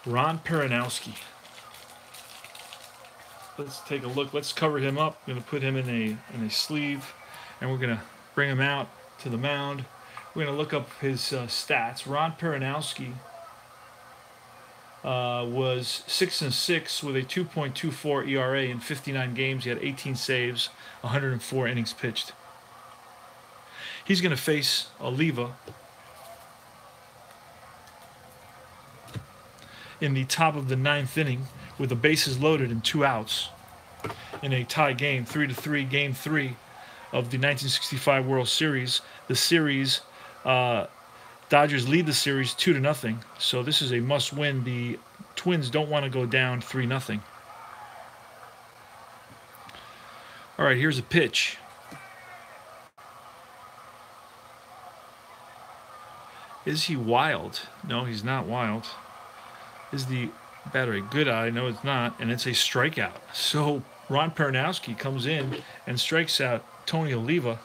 Ron Peranowski. Let's take a look. Let's cover him up. I'm going to put him in a sleeve, and we're going to bring him out to the mound. We're going to look up his stats. Ron Peranowski was 6-6 with a 2.24 ERA in 59 games. He had 18 saves, 104 innings pitched. He's going to face Oliva in the top of the 9th inning with the bases loaded and 2 outs in a tie game, 3-3, Game 3 of the 1965 World Series. The series, Dodgers lead the series 2-0, so this is a must-win. The Twins don't want to go down 3-0. All right, here's a pitch. Is he wild? No, he's not wild. Is the batter a good eye? No, it's not, and it's a strikeout. So Ron Peranowski comes in and strikes out Tony Oliva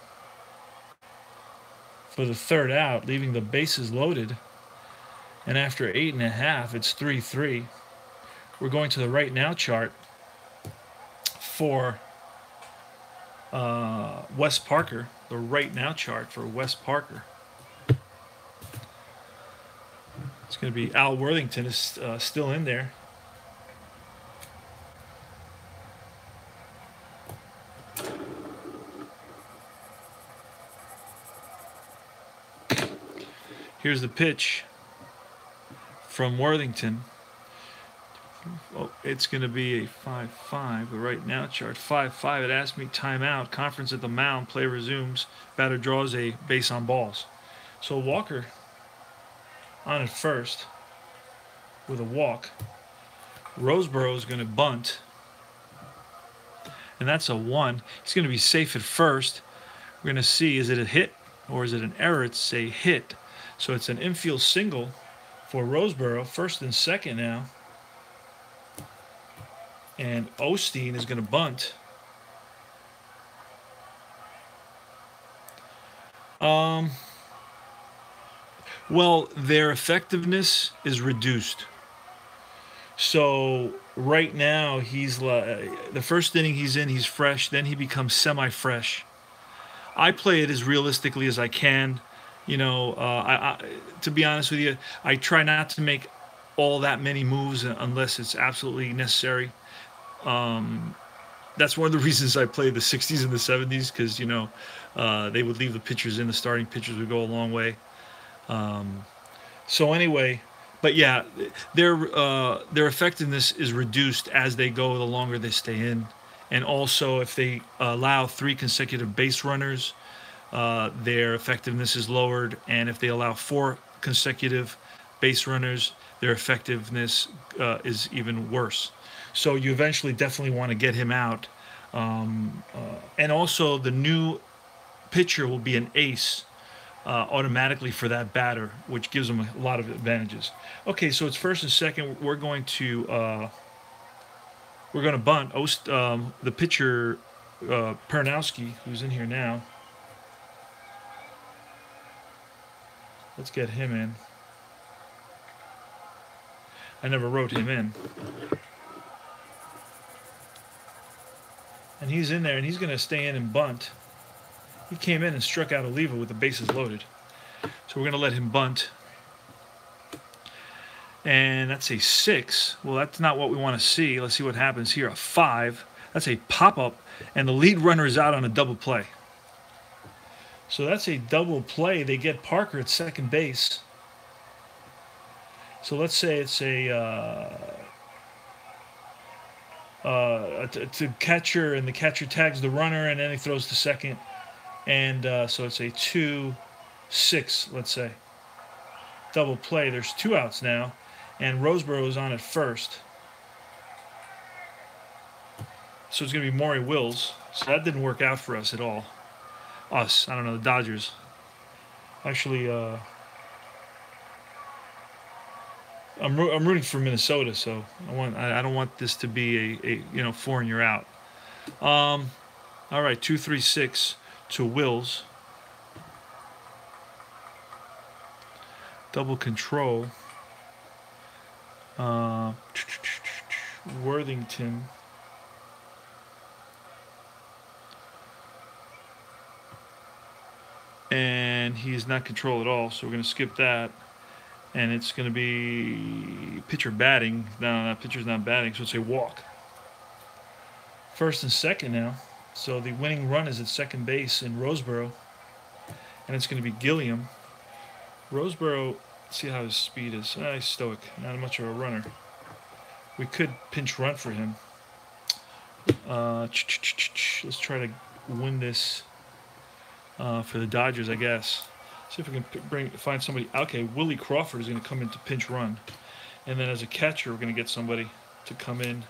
for the 3rd out, leaving the bases loaded. And after 8.5, it's 3-3. We're going to the right now chart for Wes Parker. The right now chart for Wes Parker. It's going to be Al Worthington is still in there. Here's the pitch from Worthington. Oh, it's going to be a 5-5. The right now chart 5-5. It asked me timeout. Conference at the mound. Play resumes. Batter draws a base on balls. So Walker on at first with a walk. Roseboro is going to bunt, and that's a 1. He's going to be safe at first. We're going to see, is it a hit or is it an error? It's a hit. So it's an infield single for Roseboro, 1st and 2nd now. And Osteen is going to bunt. Well, their effectiveness is reduced. So right now, he's the first inning he's in, he's fresh. Then he becomes semi-fresh. I play it as realistically as I can. You know, to be honest with you, I try not to make all that many moves unless it's absolutely necessary. That's one of the reasons I play the 60s and the 70s, because, you know, they would leave the pitchers in. The starting pitchers would go a long way. So anyway, but yeah, their effectiveness is reduced as they go, the longer they stay in. And also, if they allow 3 consecutive base runners, their effectiveness is lowered. And if they allow 4 consecutive base runners, their effectiveness is even worse. So you eventually definitely want to get him out. And also, the new pitcher will be an ace automatically for that batter, which gives them a lot of advantages. Okay, so it's 1st and 2nd. We're going to bunt. The pitcher, Peranowski, who's in here now. Let's get him in. I never wrote him in. And he's in there, and he's going to stay in and bunt. He came in and struck out Oliva with the bases loaded. So we're going to let him bunt. And that's a 6. Well, that's not what we want to see. Let's see what happens here. A 5. That's a pop-up, and the lead runner is out on a double play. So that's a double play. They get Parker at second base. So let's say it's to catcher, and the catcher tags the runner, and then he throws to second. And so it's a 2-6, let's say. Double play. There's 2 outs now, and Roseboro is on at first. So it's going to be Maury Wills. So that didn't work out for us at all. Us, I don't know, the Dodgers. Actually, I'm rooting for Minnesota, so I don't want this to be a 4 and you're out. All right, 2-3-6 to Wills. Double control. Worthington. And he's not control at all, so we're going to skip that. And it's going to be pitcher batting. No, pitcher's not batting, so it's a walk. First and second now. So the winning run is at second base in Roseboro. And it's going to be Gilliam. Roseboro, let's see how his speed is. He's stoic, not much of a runner. We could pinch run for him. Let's try to win this for the Dodgers, I guess. See if we can find somebody. Okay, Willie Crawford is going to come in to pinch run. And then as a catcher, we're going to get somebody to come in.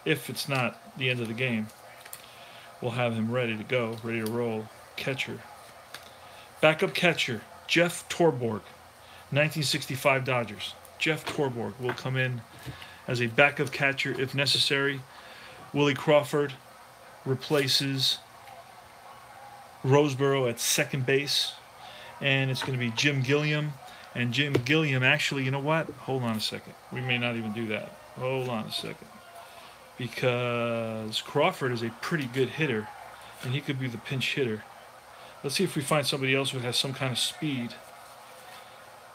If it's not the end of the game, we'll have him ready to go, ready to roll. Catcher. Backup catcher, Jeff Torborg, 1965 Dodgers. Jeff Torborg will come in as a backup catcher if necessary. Willie Crawford replaces Roseboro at second base. And it's going to be Jim Gilliam. And Jim Gilliam, actually, you know what? Hold on a second. We may not even do that. Hold on a second. Because Crawford is a pretty good hitter. And he could be the pinch hitter. Let's see if we find somebody else who has some kind of speed.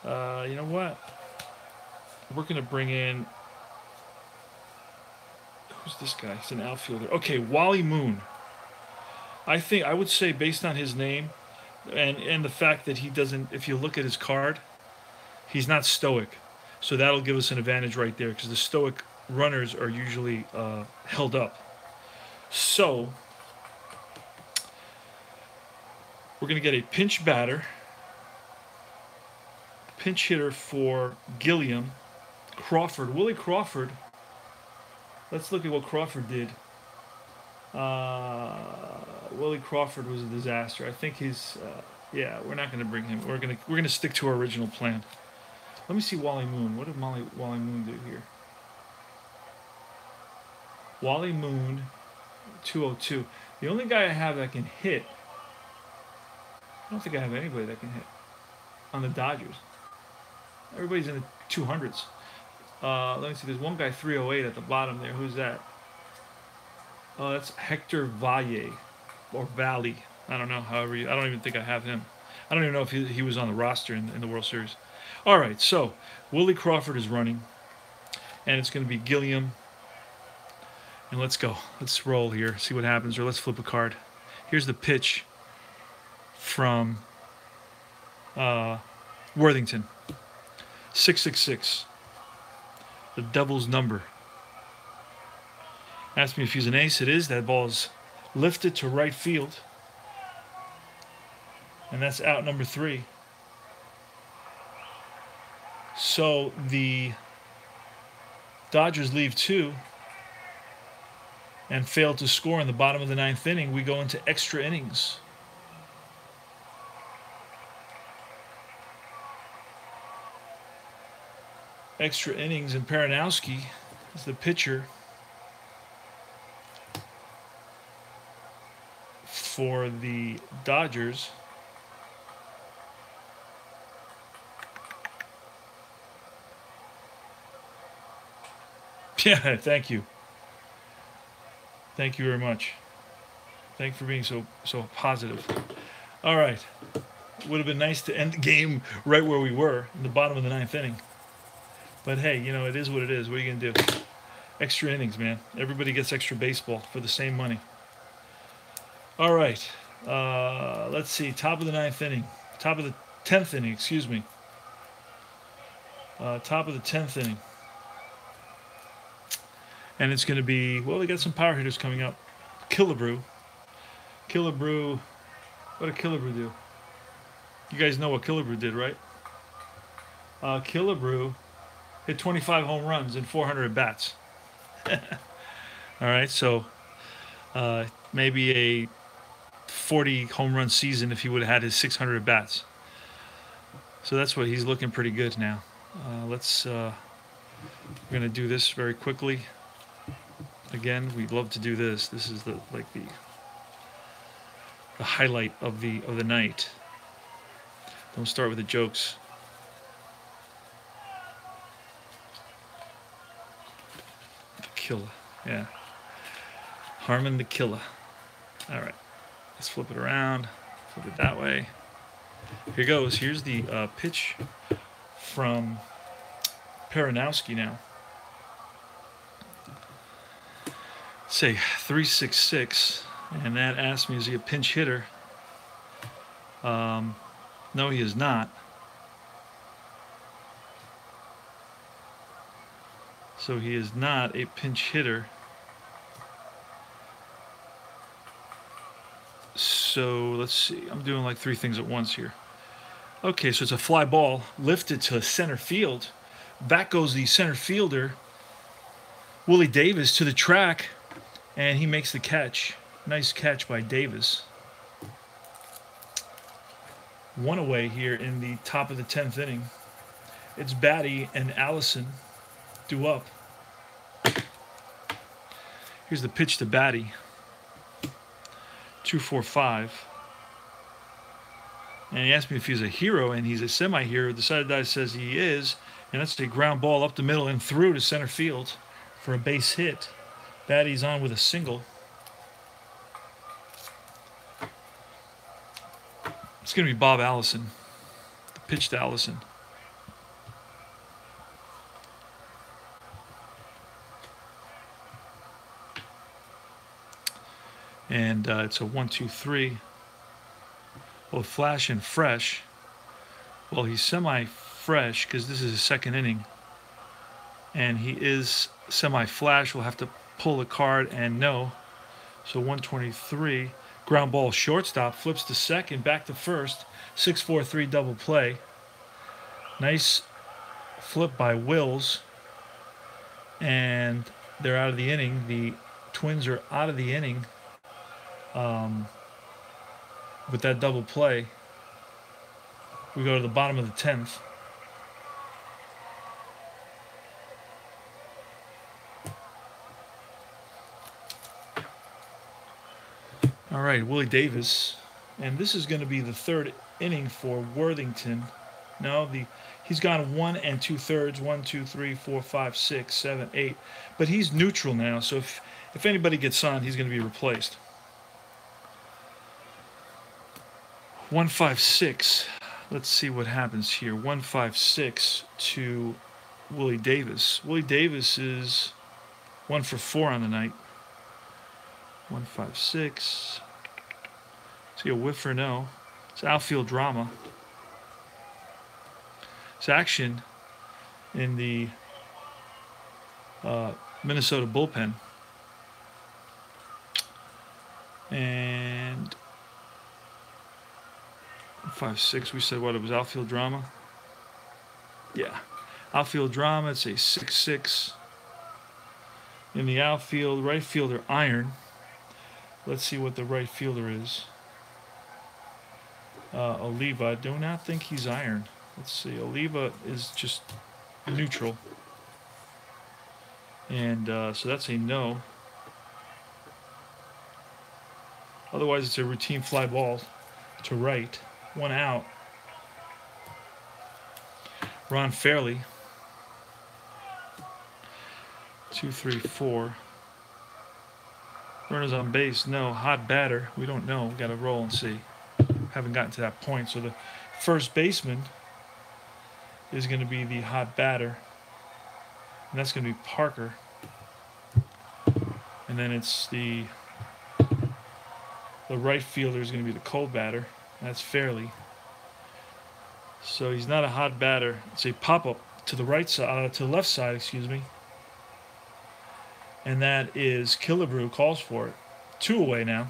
You know what? We're going to bring in... Who's this guy? He's an outfielder. Okay, Wally Moon. I would say, based on his name... And the fact that he doesn't, if you look at his card, he's not stoic. So that'll give us an advantage right there, because the stoic runners are usually held up. So we're going to get a pinch batter, pinch hitter for Gilliam. Crawford, Willie Crawford. Let's look at what Crawford did. Willie Crawford was a disaster. I think he's, we're not going to bring him. We're going to stick to our original plan. Let me see Wally Moon. What did Wally Moon do here? Wally Moon, 202. The only guy I have that can hit, I don't think I have anybody that can hit on the Dodgers. Everybody's in the 200s. Let me see. There's one guy, 308 at the bottom there. Who's that? Oh, that's Hector Valle. Or Valley. I don't know. I don't even think I have him. I don't even know if he was on the roster in the World Series. All right, so Willie Crawford is running. And it's going to be Gilliam. And let's go. Let's roll here. See what happens. Or let's flip a card. Here's the pitch from Worthington. 666. The devil's number. Ask me if he's an ace. It is. That ball is lifted to right field. And that's out number 3. So the Dodgers leave 2 and fail to score in the bottom of the 9th inning. We go into extra innings. Extra innings, and Peranowski is the pitcher for the Dodgers. Yeah, thank you. Thank you very much. Thanks for being so positive. All right. Would have been nice to end the game right where we were, in the bottom of the 9th inning. But hey, you know, it is what it is. What are you going to do? Extra innings, man. Everybody gets extra baseball for the same money. All right. Let's see. Top of the 9th inning. Top of the 10th inning, excuse me. Top of the 10th inning. And it's going to be, well, we got some power hitters coming up. Killebrew. Killebrew. What did Killebrew do? You guys know what Killebrew did, right? Killebrew hit 25 home runs and 400 at-bats. All right, so maybe a 40 home run season if he would have had his 600 at-bats. So that's what he's looking pretty good now. We're going to do this very quickly. Again, we'd love to do this. This is the highlight of the night. Don't start with the jokes. The Killer, yeah. Harmon the Killer. All right, let's flip it around. Flip it that way. Here goes. Here's the pitch from Peronowski now. Say 366, and that asks me, is he a pinch hitter? No, he is not. So he is not a pinch hitter. So let's see. I'm doing like 3 things at once here. Okay, so it's a fly ball lifted to center field. Back goes the center fielder, Willie Davis, to the track, and he makes the catch. Nice catch by Davis. 1 away here in the top of the 10th inning. It's Batty and Allison due up. Here's the pitch to Batty. 2-4-5. And he asked me if he's a hero, and he's a semi-hero. The side of the dice says he is. And that's a ground ball up the middle and through to center field for a base hit. Batty's on with a single. It's going to be Bob Allison. The pitch to Allison. And it's a 1-2-3. Well, Flash and Fresh. Well, he's semi-fresh because this is his 2nd inning. And he is semi-flash. We'll have to pull the card and no. So 123. Ground ball shortstop. Flips to second. Back to first. 6-4-3 double play. Nice flip by Wills. And they're out of the inning. The Twins are out of the inning. With that double play, we go to the bottom of the 10th. All right, Willie Davis, and this is going to be the 3rd inning for Worthington. No, he's gone 1 2/3, 1, 2, 3, 4, 5, 6, 7, 8, but he's neutral now. So if anybody gets on, he's going to be replaced. 1-5-6. Let's see what happens here. 1-5-6 to Willie Davis. Willie Davis is 1 for 4 on the night. 1-5-6. See a whiff or no? It's outfield drama. It's action in the Minnesota bullpen. And 5-6, we said what, it was outfield drama? Yeah. Outfield drama, it's a 6-6. In the outfield, right fielder, Iron. Let's see what the right fielder is. Oliva, I do not think he's Iron. Let's see, Oliva is just neutral. And so that's a no. Otherwise, it's a routine fly ball to right. 1 out. Ron Fairley. 2, 3, 4. Runners on base, no. Hot batter, we don't know. We got to roll and see. Haven't gotten to that point. So the first baseman is going to be the hot batter, and that's going to be Parker. And then it's the right fielder is going to be the cold batter. That's Fairley. So he's not a hot batter. It's a pop-up to the right side, to the left side, excuse me. And that is Killebrew calls for it. 2 away now.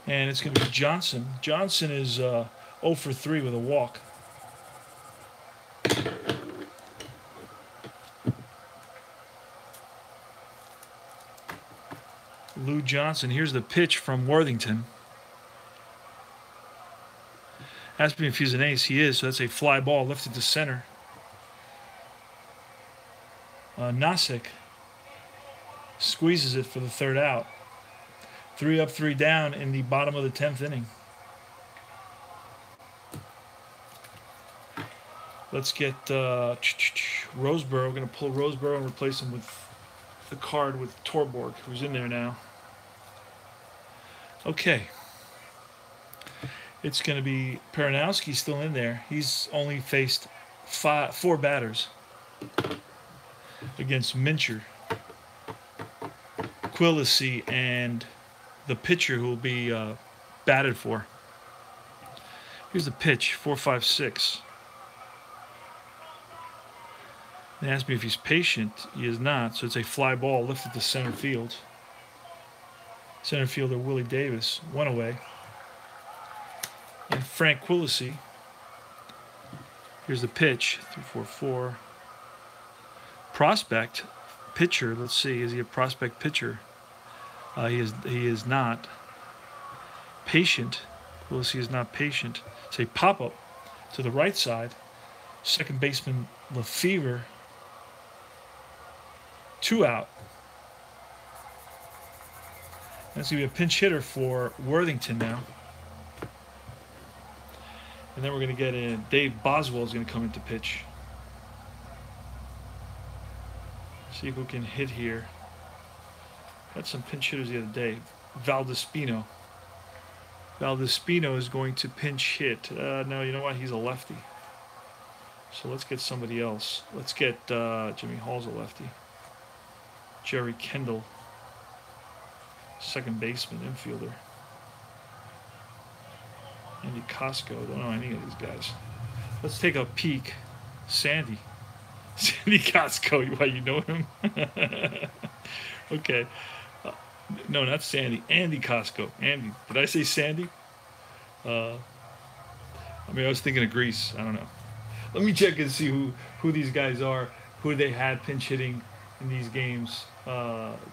And it's going to be Johnson. Johnson is 0 for 3 with a walk. Lou Johnson. Here's the pitch from Worthington. Asked me if he's an ace. He is. So that's a fly ball lifted to center. Nosek squeezes it for the 3rd out. 3 up, 3 down in the bottom of the 10th inning. Let's get Roseboro. We're going to pull Roseboro and replace him with the card with Torborg, who's in there now. Okay. It's going to be Peranowski still in there. He's only faced 4 batters against Mincher, Quillisi, and the pitcher who will be batted for. Here's the pitch, 4-5-6. They asked me if he's patient. He is not, so it's a fly ball lifted to center field. Center fielder Willie Davis, 1 away. And Frank Quillisi. Here's the pitch, 3-4-4. Prospect pitcher. Let's see, is he a prospect pitcher? He is not. Patient. Quillisi is not patient. It's a pop-up to the right side. Second baseman Lefevre. 2 out. That's going to be a pinch hitter for Worthington now. And then we're going to get in. Dave Boswell is going to come into pitch. See who can hit here. Got some pinch hitters the other day. Valdespino. Valdespino is going to pinch hit. No, you know what? He's a lefty. So let's get somebody else. Let's get Jimmy Hall's a lefty. Jerry Kendall, second baseman, infielder. Andy Costco, don't know any of these guys. Let's take a peek. Sandy Costco, why, you know him? Okay. No, not Sandy. Andy Costco. Andy. Did I say Sandy? I was thinking of Grease. I don't know. Let me check and see who these guys are, who they had pinch hitting in these games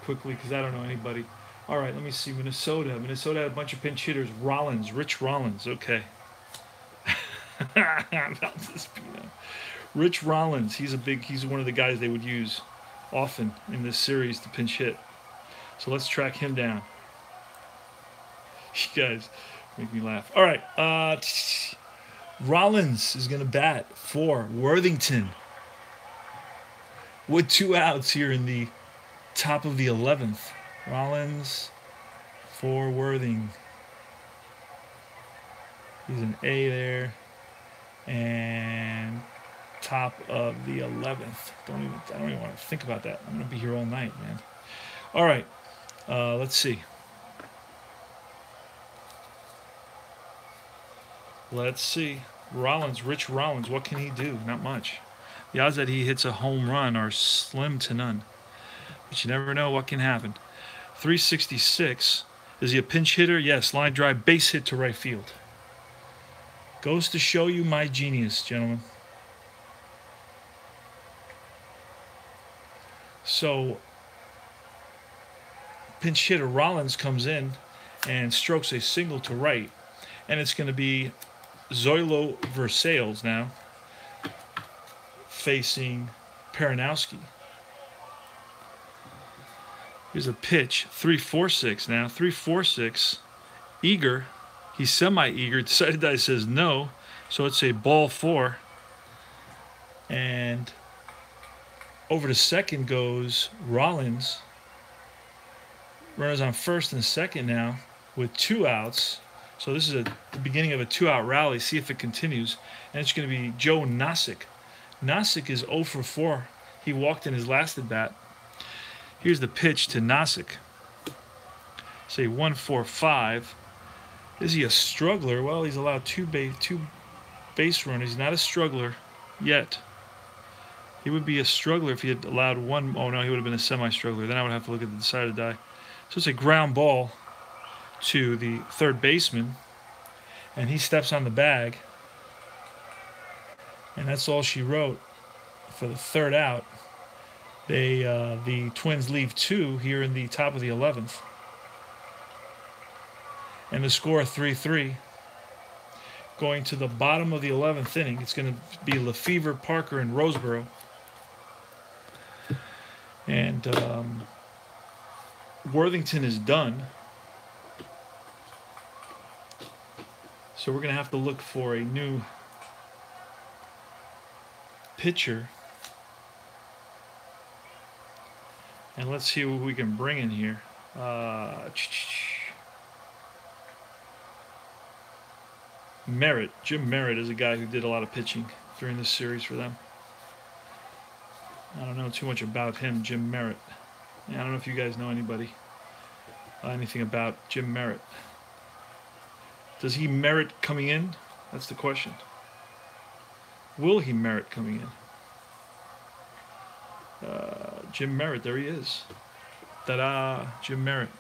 quickly, because I don't know anybody. All right, let me see. Minnesota had a bunch of pinch hitters. Rich Rollins. Okay. Rich Rollins. He's one of the guys they would use often in this series to pinch hit. So let's track him down. You guys make me laugh. All right. Rollins is going to bat for Worthington with 2 outs here in the top of the 11th. Rollins for Worthing. He's an A there. And top of the 11th. I don't even want to think about that. I'm going to be here all night, man. All right. Let's see. Rich Rollins, what can he do? Not much. The odds that he hits a home run are slim to none. But you never know what can happen. 366. Is he a pinch hitter? Yes. Line drive, base hit to right field. Goes to show you my genius, gentlemen. So, pinch hitter Rollins comes in and strokes a single to right. And it's going to be Zoilo Versailles now facing Peranowski. Here's a pitch, 3-4-6 now. 3-4-6. Eager. He's semi-eager. Decided that says no. So it's a ball 4. And Over to second goes Rollins. Runners on first and second now with 2 outs. So this is the beginning of a 2-out rally. See if it continues. And it's going to be Joe Nosek. Nosek is 0 for 4. He walked in his last at bat. Here's the pitch to Nosek. Say 1-4-5. Is he a struggler? Well, he's allowed two base runners. He's not a struggler yet. He would be a struggler if he had allowed one. Oh no, he would have been a semi-struggler. Then I would have to look at the decided die. So it's a ground ball to the third baseman, and he steps on the bag, and that's all she wrote for the 3rd out. The Twins leave 2 here in the top of the 11th, and the score 3-3. Going to the bottom of the 11th inning, it's going to be Lefevre, Parker, and Roseboro, and Worthington is done. So we're going to have to look for a new pitcher. And let's see what we can bring in here. Merritt. Jim Merritt is a guy who did a lot of pitching during this series for them. I don't know too much about him, Jim Merritt. I don't know if you guys know anything about Jim Merritt. Does he merit coming in? That's the question. Will he merit coming in? Jim Merritt, there he is. Ta-da, Jim Merritt.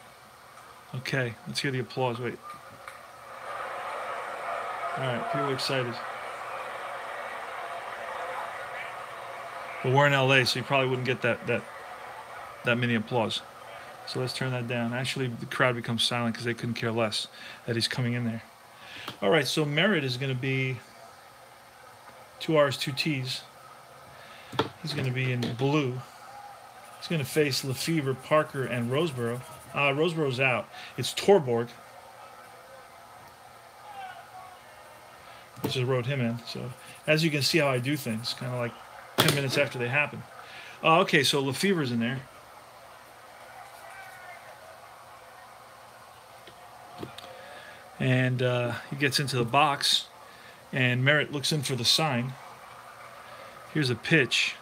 Okay, let's hear the applause. Wait. All right, people are excited. But we're in LA, so you probably wouldn't get that many applause. So let's turn that down. Actually, the crowd becomes silent because they couldn't care less that he's coming in there. All right, so Merritt is going to be 2 R's, 2 T's. He's going to be in blue. He's going to face Lefevre, Parker, and Roseboro. Roseboro's out. It's Torborg. I just wrote him in. So as you can see how I do things, kind of like 10 minutes after they happen. Okay, so Lefevre's in there. And he gets into the box, and Merritt looks in for the sign. Here's a pitch,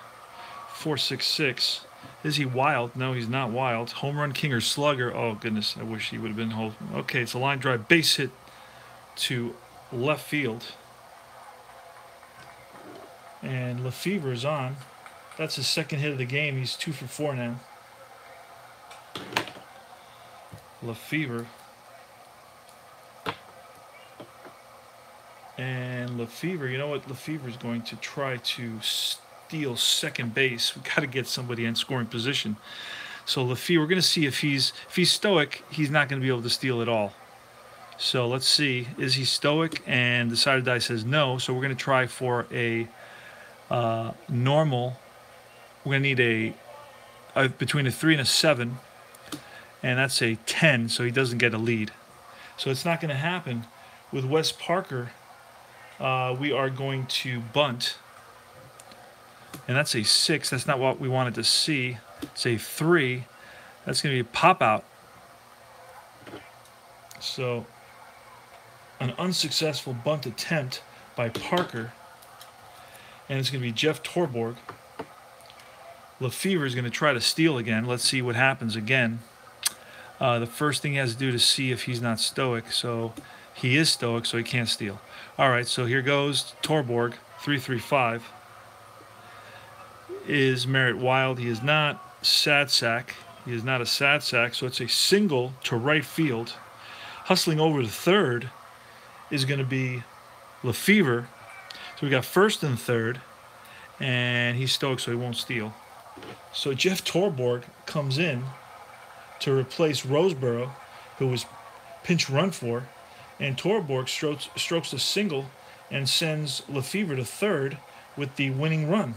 4.66. Is he wild? No, he's not wild. Home run king or slugger? Oh, goodness, I wish he would have been home. Okay, it's a line drive base hit to left field. And Lefevre's on. That's his 2nd hit of the game. He's 2 for 4 now. Lefevre. And Lefevre, you know what? Lefevre is going to try to steal second base. We've got to get somebody in scoring position. So Lefevre, we're going to see if he's stoic, he's not going to be able to steal at all. So let's see. Is he stoic? And the side of the die says no. So we're going to try for a normal. We're going to need a between a 3 and a 7. And that's a 10, so he doesn't get a lead. So it's not going to happen. With Wes Parker, we are going to bunt. And that's a 6. That's not what we wanted to see. It's a 3. That's going to be a pop-out. So an unsuccessful bunt attempt by Parker. And it's going to be Jeff Torborg. Lefevre is going to try to steal again. Let's see what happens again. The first thing he has to do to see if he's not stoic. So he is stoic, so he can't steal. All right, so here goes Torborg, 3-3-5. Is Merritt wild? He is not. Sad sack. He is not a sad sack, so it's a single to right field. Hustling over to third is going to be Lefevre. So we got first and third, and he's stoic, so he won't steal. So Jeff Torborg comes in to replace Roseboro, who was pinch run for, and Torborg strokes a single and sends Lefevre to third with the winning run.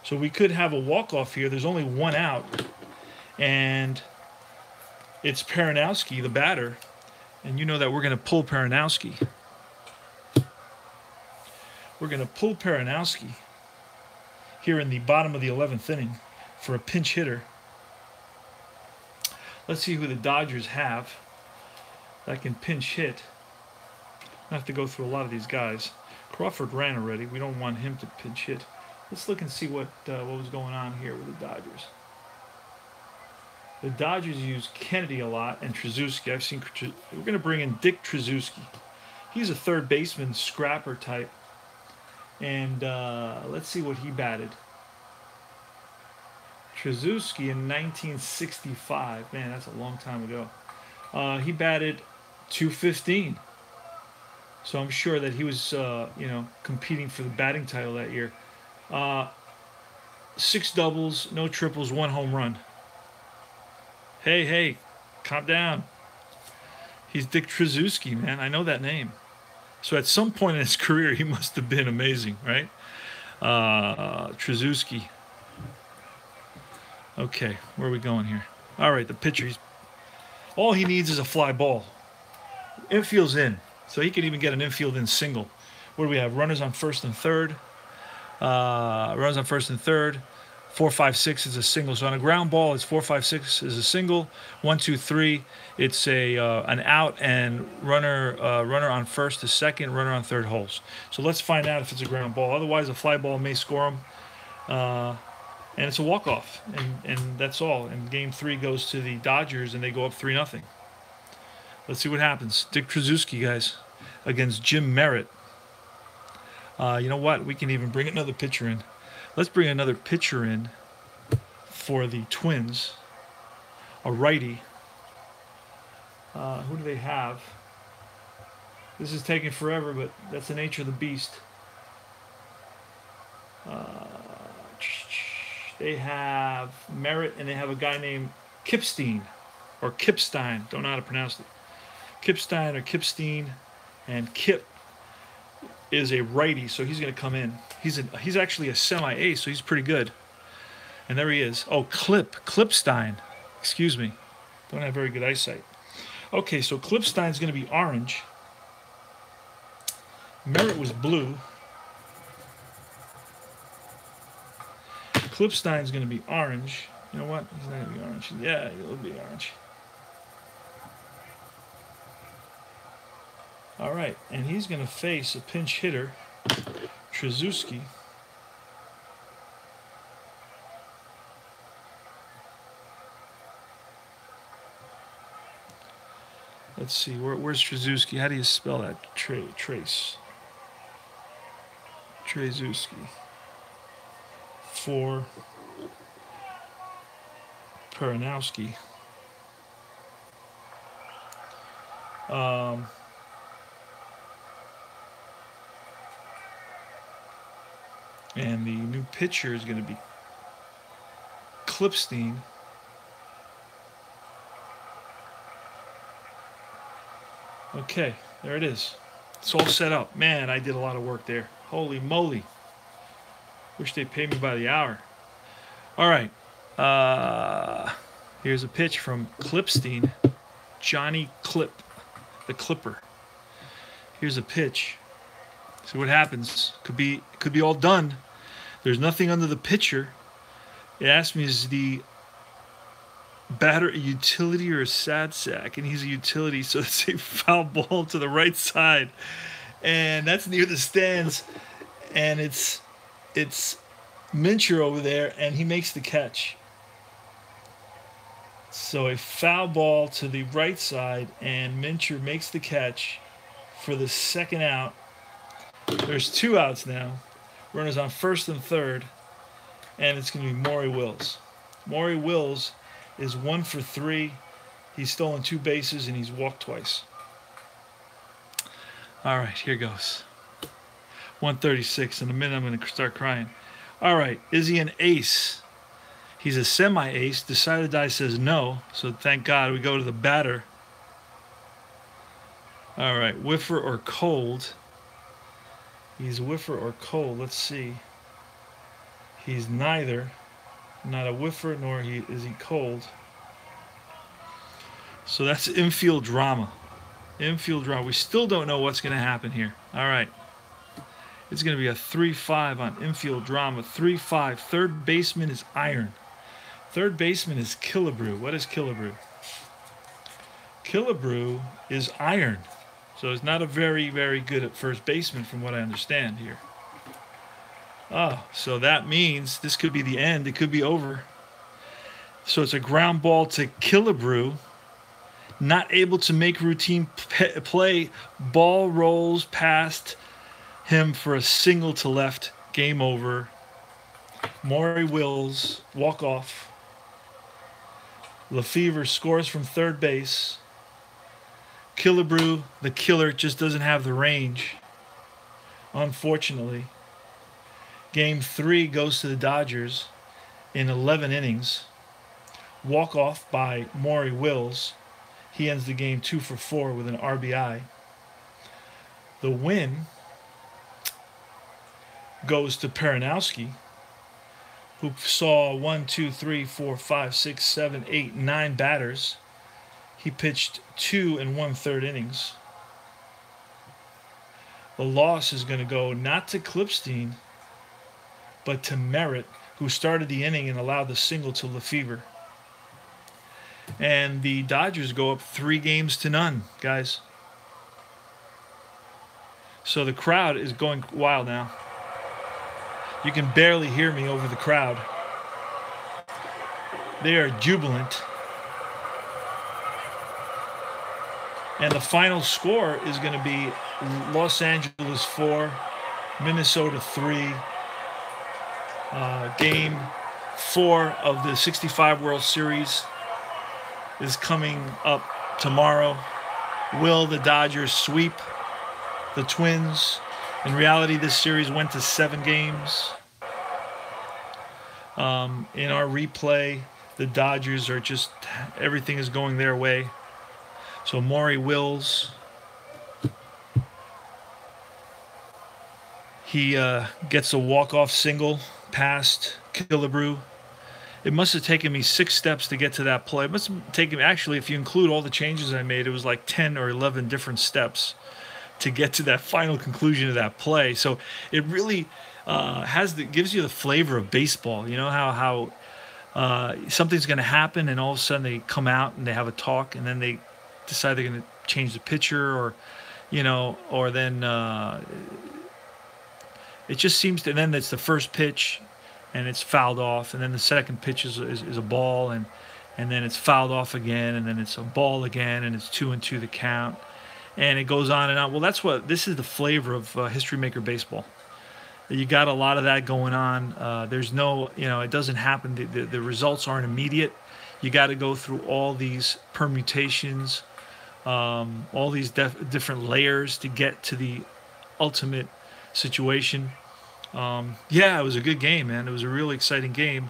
So we could have a walk-off here. There's only 1 out, and it's Peranowski, the batter, and you know that we're going to pull Peranowski. We're going to pull Peranowski. here in the bottom of the 11th inning for a pinch hitter. Let's see who the Dodgers have that can pinch hit. I have to go through a lot of these guys. Crawford ran already. We don't want him to pinch hit. Let's look and see what was going on here with the Dodgers. The Dodgers use Kennedy a lot and Trzeski. We're going to bring in Dick Trzeski. He's a third baseman, scrapper type. And let's see what he batted. Trzeski in 1965. Man, that's a long time ago. He batted .215. So I'm sure that he was, competing for the batting title that year. 6 doubles, no triples, 1 home run. Hey, calm down. He's Dick Trzeski, man. I know that name. So at some point in his career, he must have been amazing, right? Trzeski. Okay, where are we going here? All right, the pitcher. All he needs is a fly ball. Infield's in, so he could even get an infield in single. What do we have? Runners on first and third. 4, 5, 6 is a single. So on a ground ball, it's 4, 5, 6 is a single. 1, 2, 3, it's an out, and runner on first to second, runner on third holds. So let's find out if it's a ground ball. Otherwise, a fly ball may score him, and it's a walk-off, and that's all. And Game 3 goes to the Dodgers, and they go up 3-0. Let's see what happens. Dick Trzeski, guys, against Jim Merritt. You know what? We can even bring another pitcher in. Let's bring another pitcher in for the Twins. A righty. Who do they have? This is taking forever, but that's the nature of the beast. They have Merritt, and they have a guy named Kipstein, or Kipstein. Don't know how to pronounce it. Kipstein or Kipstein, and Kip is a righty, so he's going to come in. He's actually a semi-ace, so he's pretty good. And there he is. Oh, Clipstein. Excuse me. Don't have very good eyesight. Okay, so Clipstein's going to be orange. Merritt was blue. Clipstein's going to be orange. You know what? He's not going to be orange. Yeah, he'll be orange. All right, and he's going to face a pinch hitter, Trzeski. Let's see, where's Trzeski? How do you spell that? Trace. Trzeski. For Peranowski. And the new pitcher is going to be Clipstein. Okay, there it is. It's all set up. Man, I did a lot of work there. Holy moly. Wish they paid me by the hour. All right. Here's a pitch from Clipstein. Johnny Clip, the Clipper. Here's a pitch. See what happens. Could be all done. There's nothing under the pitcher. It asked me, is the batter a utility or a sad sack? And he's a utility, so it's a foul ball to the right side. And that's near the stands. And it's Mincher over there, and he makes the catch. So a foul ball to the right side, and Mincher makes the catch for the second out. There's 2 outs now. Runners on first and third, and it's going to be Maury Wills. Maury Wills is 1 for 3. He's stolen 2 bases, and he's walked twice. All right, here goes. 136. In a minute, I'm going to start crying. All right, is he an ace? He's a semi-ace. Decided Die says no, so thank God we go to the batter. All right, whiffer or cold? He's whiffer or cold. Let's see. He's neither. Not a whiffer, nor is he cold. So that's infield drama. Infield drama. We still don't know what's going to happen here. All right. It's going to be a 3-5 on infield drama. 3-5. Third baseman is Iron. Third baseman is Killebrew. What is Killebrew? Killebrew is Iron. So it's not a very, very good at first baseman from what I understand here. Oh, so that means this could be the end. It could be over. So it's a ground ball to Killebrew. Not able to make routine play. Ball rolls past him for a single to left. Game over. Maury Wills, walk off. Lefevre scores from third base. Killebrew, the killer, just doesn't have the range, unfortunately. Game 3 goes to the Dodgers in 11 innings. Walk off by Maury Wills. He ends the game 2 for 4 with an RBI. The win goes to Peranowski, who saw 1, 2, 3, 4, 5, 6, 7, 8, 9 batters. He pitched 2 1/3 innings. The loss is going to go not to Clipstein, but to Merritt, who started the inning and allowed the single to Lefevre. And the Dodgers go up 3-0, guys. So the crowd is going wild now. You can barely hear me over the crowd. They are jubilant. And the final score is going to be Los Angeles 4, Minnesota 3. Game 4 of the 65 World Series is coming up tomorrow. Will the Dodgers sweep the Twins? In reality, this series went to 7 games. In our replay, the Dodgers are just, everything is going their way. So Maury Wills, he gets a walk-off single past Killebrew. It must have taken me 6 steps to get to that play. It must have taken, actually, if you include all the changes I made, it was like 10 or 11 different steps to get to that final conclusion of that play. So it really gives you the flavor of baseball. You know how something's going to happen, and all of a sudden they come out and they have a talk, and then they decide they're going to change the pitcher, or then it just seems to. And then it's the first pitch, and it's fouled off, and then the second pitch is a ball, and then it's fouled off again, and then it's a ball again, and it's 2-2 the count, and it goes on and on. Well, this is the flavor of History Maker baseball. You got a lot of that going on. There's no, it doesn't happen. The results aren't immediate. You got to go through all these permutations, all these different layers to get to the ultimate situation. Yeah, it was a good game, man. It was a really exciting game.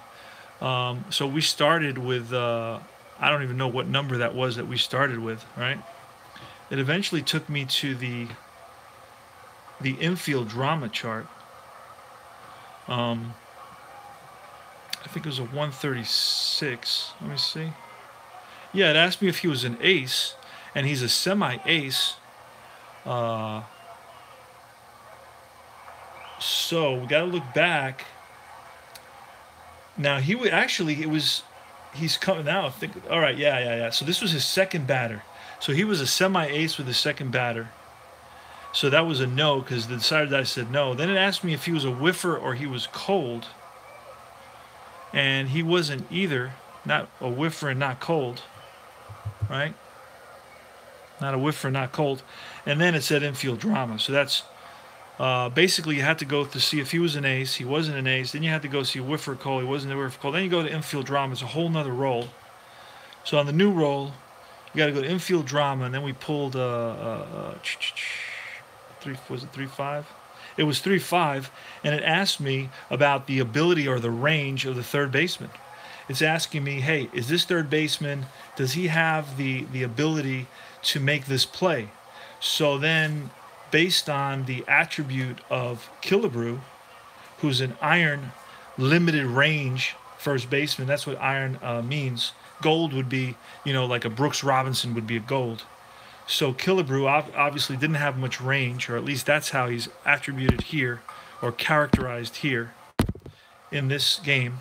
So we started with, I don't even know what number that was that we started with, right? It eventually took me to the infield drama chart. I think it was a 136. Let me see. Yeah, it asked me if he was an ace, and he's a semi-ace. So we got to look back. Now he would actually. He's coming now. All right, yeah. So this was his second batter. So he was a semi-ace with his second batter. So that was a no, because the decided I said no. Then it asked me if he was a whiffer or he was cold. And he wasn't either. Not a whiffer and not cold. Right? Not a whiffer, not cold. And then it said infield drama. So that's basically you had to go to see if he was an ace. He wasn't an ace. Then you had to go see whiffer cold. He wasn't a whiffer cold. Then you go to infield drama. It's a whole nother roll. So on the new roll, you got to go to infield drama. And then we pulled... was it 3-5? It was 3-5, and it asked me about the ability or the range of the third baseman. It's asking me, hey, is this third baseman, does he have the ability to make this play? So then, based on the attribute of Killebrew, who's an iron limited range first baseman, that's what iron means. Gold would be, like a Brooks Robinson would be a gold. So Killebrew obviously didn't have much range, or at least that's how he's attributed here, or characterized here in this game.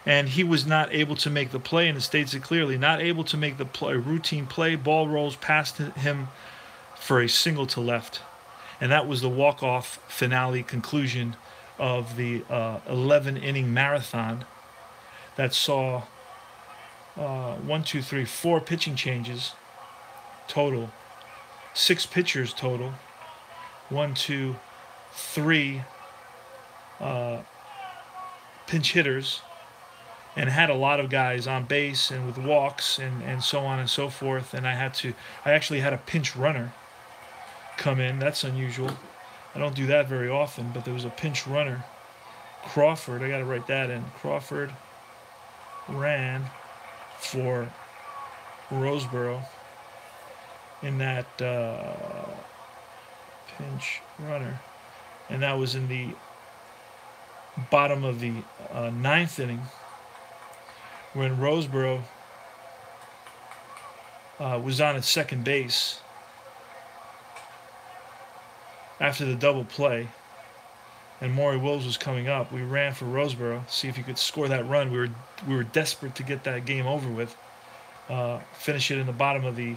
And he was not able to make the play, and it states it clearly, not able to make the play, routine play. Ball rolls past him for a single to left. And that was the walk-off finale conclusion of the 11-inning marathon that saw 4 pitching changes total, 6 pitchers total, 3 pinch hitters, and had a lot of guys on base and with walks and so on and so forth. And I actually had a pinch runner come in. That's unusual. I don't do that very often, but there was a pinch runner. Crawford, I got to write that in. Crawford ran for Roseboro in that pinch runner. And that was in the bottom of the 9th inning, when Roseboro was on at second base after the double play, and Maury Wills was coming up. We ran for Roseboro, see if he could score that run. We were desperate to get that game over with, finish it in the bottom of the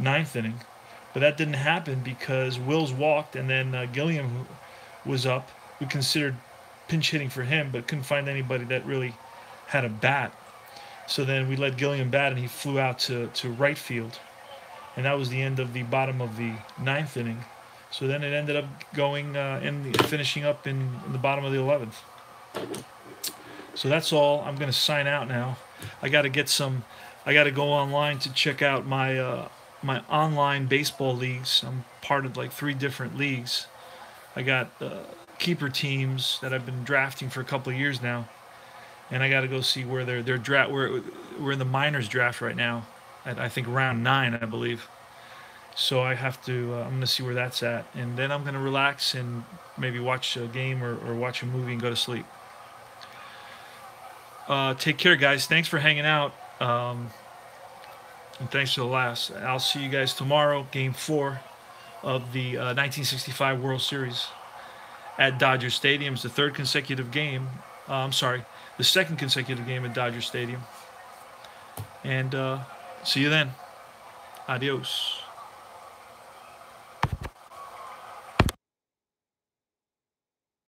9th inning, but that didn't happen because Wills walked, and then Gilliam was up. We considered pinch hitting for him, but couldn't find anybody that really had a bat. So then we let Gilliam bat, and he flew out to right field. And that was the end of the bottom of the 9th inning. So then it ended up going finishing up in the bottom of the 11th. So that's all. I'm going to sign out now. I got to go online to check out my my online baseball leagues. I'm part of like 3 different leagues. I got keeper teams that I've been drafting for a couple of years now. And I got to go see where they're draft. We're in the minors draft right now, at I think round 9, I believe. So I have to. I'm going to see where that's at, and then I'm going to relax and maybe watch a game or watch a movie and go to sleep. Take care, guys. Thanks for hanging out, and thanks for the laughs. I'll see you guys tomorrow, Game 4 of the 1965 World Series at Dodger Stadium. It's the 3rd consecutive game. The 2nd consecutive game at Dodger Stadium. And see you then. Adios.